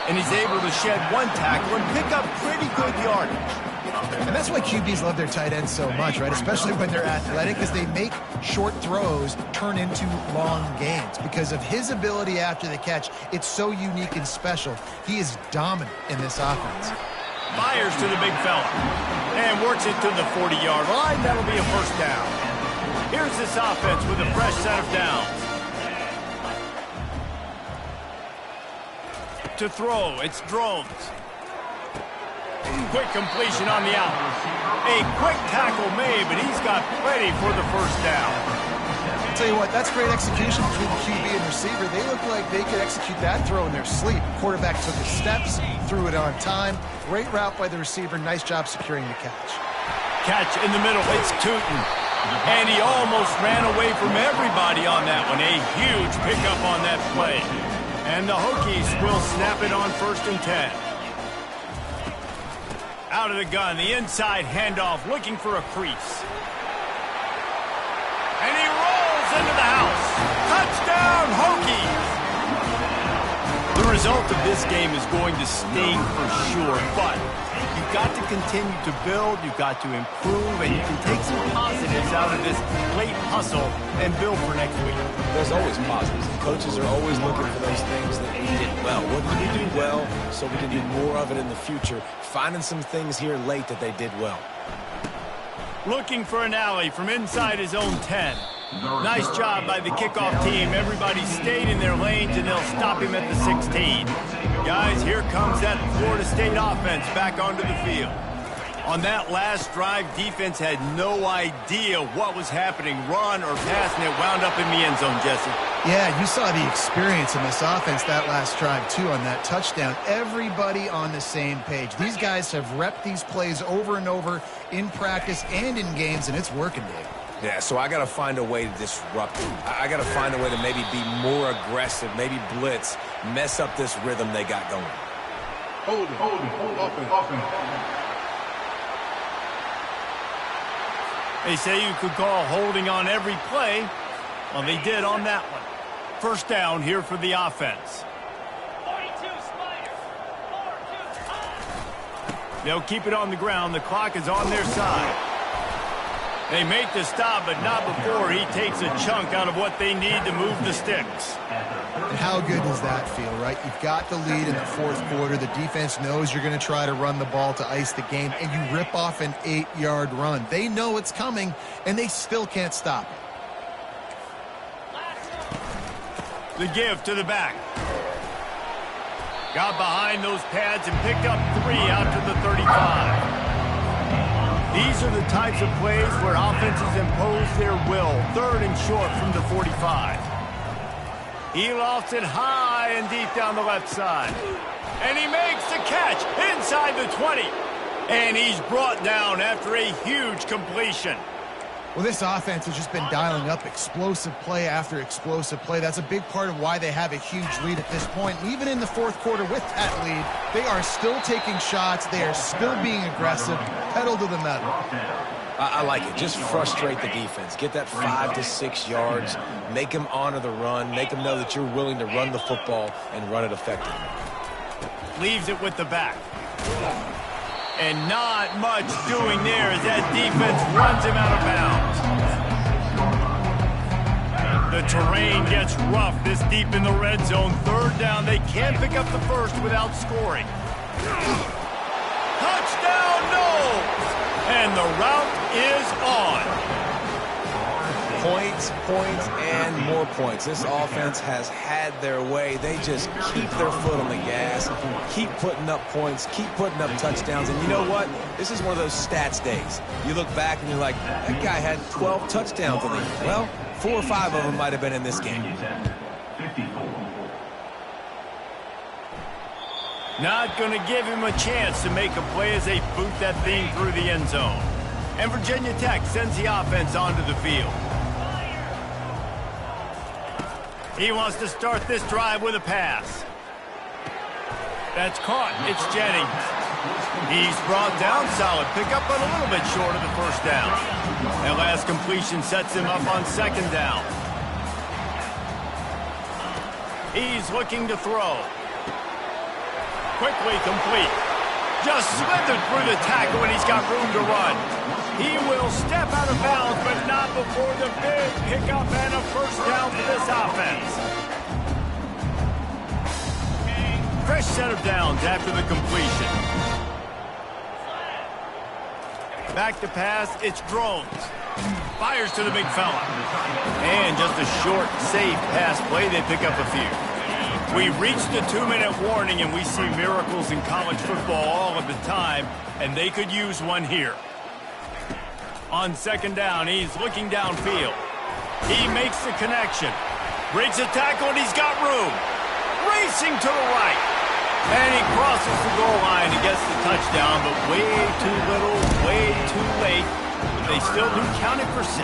And he's able to shed one tackle and pick up pretty good yardage. And that's why QBs love their tight ends so much, right? Especially when they're athletic, because they make short throws turn into long gains. Because of his ability after the catch, it's so unique and special. He is dominant in this offense. Fires to the big fella. And works it to the 40-yard line. That'll be a 1st down. Here's this offense with a fresh set of downs. To throw, it's Drones. Quick completion on the out. A quick tackle made, but he's got plenty for the 1st down. I'll tell you what, that's great execution between the QB and receiver. They look like they could execute that throw in their sleep. Quarterback took his steps, threw it on time. Great route by the receiver. Nice job securing the catch. Catch in the middle. It's Tootin. And he almost ran away from everybody on that one. A huge pickup on that play. And the Hokies will snap it on 1st and 10. Out of the gun, the inside handoff, looking for a crease. And he rolls into the house. Touchdown, Hokies! The result of this game is going to sting for sure, but you've got to continue to build, you've got to improve, and you can take some positives out of this late hustle and build for next week. There's always positives. Coaches are always looking for those things that we did well. What did we do well so we can do more of it in the future? Finding some things here late that they did well. Looking for an alley from inside his own 10. Nice job by the kickoff team. Everybody stayed in their lanes, and they'll stop him at the 16. Guys, here comes that Florida State offense back onto the field. On that last drive, defense had no idea what was happening, run or pass, and it wound up in the end zone, Jesse. Yeah, you saw the experience in this offense that last drive, too, on that touchdown. Everybody on the same page. These guys have repped these plays over and over in practice and in games, and it's working, Dave. Yeah, so I got to find a way to disrupt it. I got to find a way to maybe be more aggressive, maybe blitz, mess up this rhythm they got going. Hold it. They say you could call holding on every play. Well, they did on that one. First down here for the offense. 42 Spider. 4-2. They'll keep it on the ground. The clock is on their side. They make the stop, but not before he takes a chunk out of what they need to move the sticks. And how good does that feel, right? You've got the lead in the fourth quarter. The defense knows you're going to try to run the ball to ice the game, and you rip off an 8-yard run. They know it's coming, and they still can't stop it. The give to the back. Got behind those pads and picked up 3 out to the 35. These are the types of plays where offenses impose their will. 3rd and short from the 45. He lofts it high and deep down the left side. And he makes the catch inside the 20. And he's brought down after a huge completion. Well, this offense has just been dialing up explosive play after explosive play. That's a big part of why they have a huge lead at this point. And even in the fourth quarter with that lead, they are still taking shots. They are still being aggressive, pedal to the metal. I like it. Just frustrate the defense. Get that 5 to 6 yards. Make them honor the run. Make them know that you're willing to run the football and run it effectively. Leaves it with the back. And not much doing there as that defense runs him out of bounds. The terrain gets rough this deep in the red zone. 3rd down. They can't pick up the first without scoring. Touchdown, no! And the route is on. Points, and more points. This offense has had their way. They just keep their foot on the gas, keep putting up points, keep putting up touchdowns. And you know what? This is one of those stats days. You look back and you're like, that guy had 12 touchdowns in the year. Well, 4 or 5 of them might have been in this game. Not going to give him a chance to make a play as they boot that thing through the end zone. And Virginia Tech sends the offense onto the field. He wants to start this drive with a pass. That's caught. It's Jennings. He's brought down solid. Pick up but a little bit short of the first down. That last completion sets him up on 2nd down. He's looking to throw. Quickly complete. Just slithered through the tackle and he's got room to run. He will step out of bounds, but not before the big pickup and a first down for this offense. Fresh set of downs after the completion. Back to pass, it's Drones. Fires to the big fella. And just a short, safe pass play, they pick up a few. We reached the 2-minute warning, and we see miracles in college football all of the time, and they could use one here. On 2nd down, he's looking downfield. He makes the connection. Breaks a tackle, and he's got room. Racing to the right. And he crosses the goal line and gets the touchdown, but way too little, way too late. They still do count it for 6.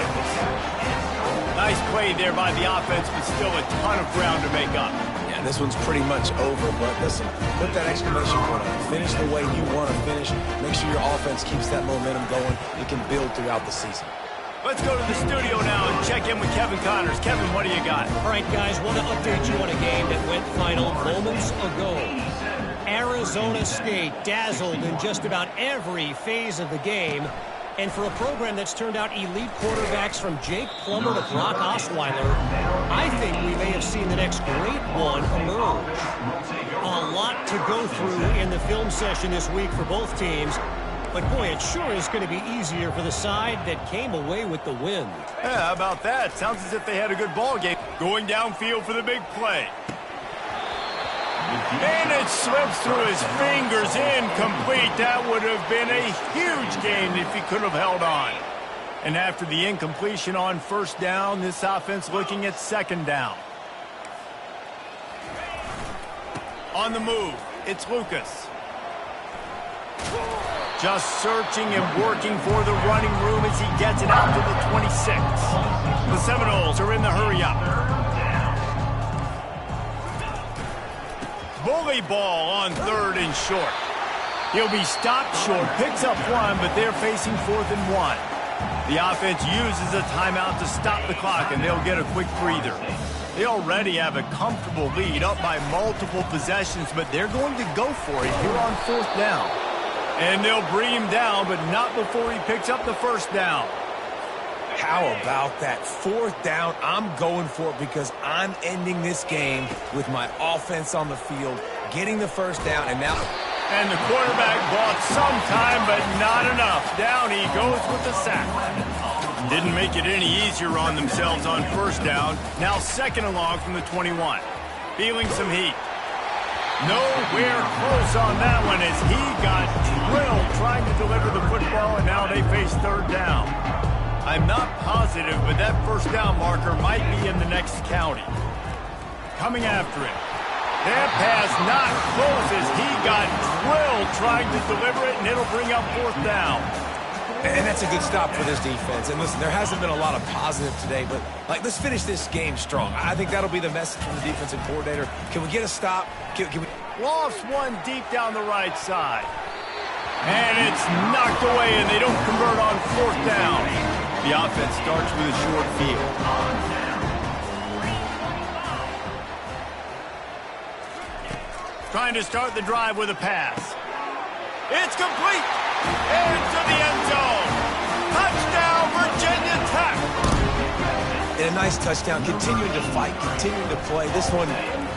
Nice play there by the offense, but still a ton of ground to make up. Yeah, this one's pretty much over, but listen, put that exclamation point on it. Finish the way you want to finish. Make sure your offense keeps that momentum going. It can build throughout the season. Let's go to the studio now and check in with Kevin Connors. Kevin, what do you got? All right, guys, want to update you on a game that went final moments ago. Arizona State dazzled in just about every phase of the game. And for a program that's turned out elite quarterbacks from Jake Plummer to Brock Osweiler, I think we may have seen the next great one emerge. A lot to go through in the film session this week for both teams. But, boy, it sure is going to be easier for the side that came away with the win. Yeah, how about that? Sounds as if they had a good ball game. Going downfield for the big play. And it slips through his fingers, incomplete. That would have been a huge gain if he could have held on. And after the incompletion on 1st down, this offense looking at 2nd down. On the move, it's Lucas. Just searching and working for the running room as he gets it out to the 26. The Seminoles are in the hurry-up. Bully ball on 3rd and short. He'll be stopped short, picks up 1, but they're facing 4th and 1. The offense uses a timeout to stop the clock, and they'll get a quick breather. They already have a comfortable lead, up by multiple possessions, but they're going to go for it here on 4th down. And they'll bring him down, but not before he picks up the 1st down. How about that 4th down? I'm going for it because I'm ending this game with my offense on the field, getting the 1st down, and now... And the quarterback bought some time, but not enough. Down he goes with the sack. Didn't make it any easier on themselves on 1st down. Now 2nd along from the 21. Feeling some heat. Nowhere close on that one as he got drilled trying to deliver the football, and now they face 3rd down. I'm not positive, but that 1st down marker might be in the next county. Coming after it. That pass not close as he got drilled trying to deliver it, and it'll bring up 4th down. And that's a good stop for this defense. And listen, there hasn't been a lot of positive today, but let's finish this game strong. I think that'll be the message from the defensive coordinator. Can we get a stop? Can we... Lost one deep down the right side. And it's knocked away, and they don't convert on 4th down. The offense starts with a short field. Trying to start the drive with a pass. It's complete. Into the end zone. Touchdown, Virginia Tech. And a nice touchdown. Continuing to fight, continuing to play. This one,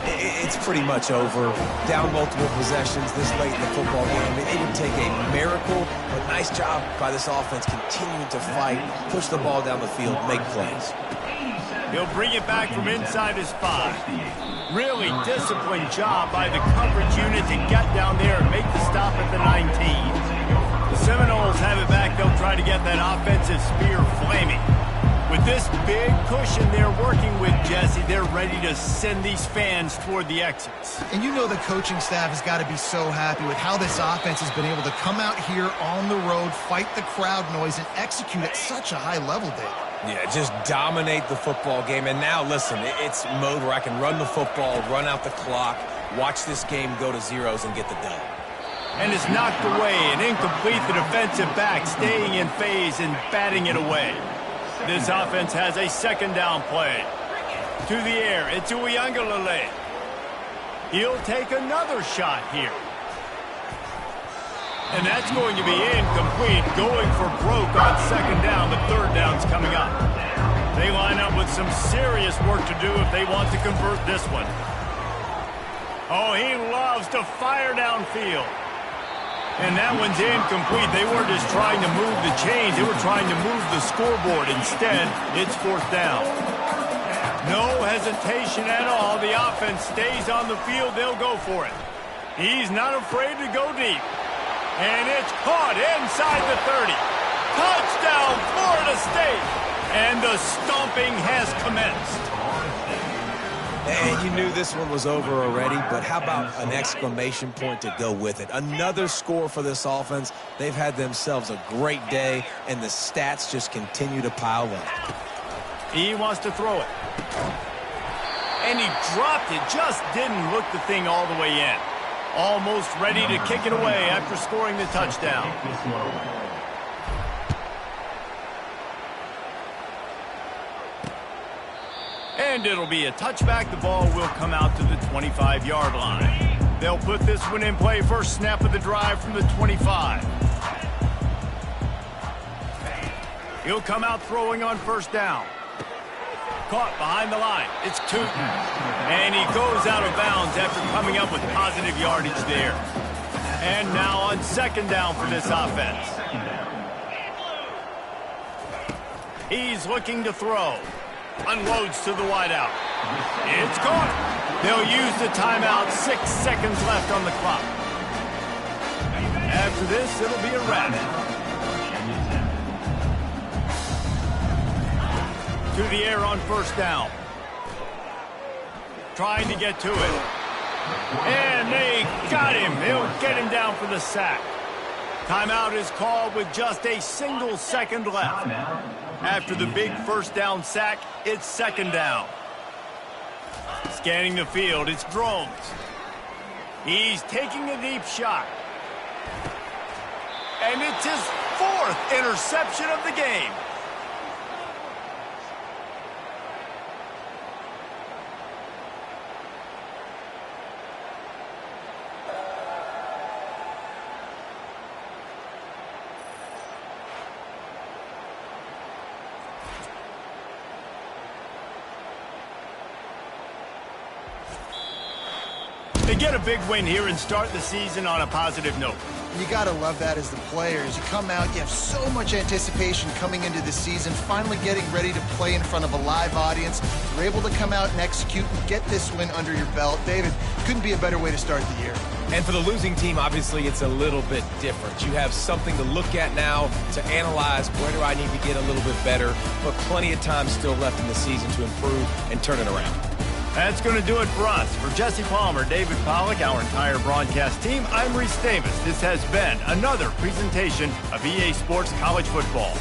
it's pretty much over. Down multiple possessions this late in the football game. It would take a miracle, but nice job by this offense continuing to fight, push the ball down the field, make plays. He'll bring it back from inside his 5. Really disciplined job by the coverage unit to get down there and make the stop at the 19. The Seminoles have it back. They'll try to get that offensive spear flaming. With this big cushion they're working with, Jesse, they're ready to send these fans toward the exits. And you know the coaching staff has got to be so happy with how this offense has been able to come out here on the road, fight the crowd noise, and execute at such a high level, Dave. Yeah, just dominate the football game. And now, listen, it's mode where I can run the football, run out the clock, watch this game go to zeros and get the dub. And it's knocked away and incomplete. The defensive back staying in phase and batting it away. This offense has a 2nd down play. To the air, it's Uiagalelei. He'll take another shot here. And that's going to be incomplete, going for broke on 2nd down, but 3rd down's coming up. They line up with some serious work to do if they want to convert this one. Oh, he loves to fire downfield. And that one's incomplete. They weren't just trying to move the chains. They were trying to move the scoreboard. Instead, it's 4th down. No hesitation at all. The offense stays on the field. They'll go for it. He's not afraid to go deep. And it's caught inside the 30. Touchdown, Florida State. And the stomping has commenced. And you knew this one was over already, but how about an exclamation point to go with it? Another score for this offense. They've had themselves a great day, and the stats just continue to pile up. He wants to throw it. And he dropped it, just didn't look the thing all the way in. Almost ready to kick it away after scoring the touchdown. And it'll be a touchback. The ball will come out to the 25-yard line. They'll put this one in play. First snap of the drive from the 25. He'll come out throwing on 1st down. Caught behind the line. It's Tootin. And he goes out of bounds after coming up with positive yardage there. And now on 2nd down for this offense. He's looking to throw. Unloads to the wideout. It's caught. They'll use the timeout. 6 seconds left on the clock. After this, it'll be a wrap. To the air on 1st down. Trying to get to it. And they got him. They'll get him down for the sack. Timeout is called with just a single second left. After the big first down sack, it's second down. Scanning the field, it's Drones. He's taking a deep shot. And it's his 4th interception of the game. They get a big win here and start the season on a positive note. You got to love that as the players. You come out, you have so much anticipation coming into the season, finally getting ready to play in front of a live audience. You're able to come out and execute and get this win under your belt. David, couldn't be a better way to start the year. And for the losing team, obviously, it's a little bit different. You have something to look at now to analyze where do I need to get a little bit better, but plenty of time still left in the season to improve and turn it around. That's going to do it for us. For Jesse Palmer, David Pollack, our entire broadcast team, I'm Reese Davis. This has been another presentation of EA Sports College Football.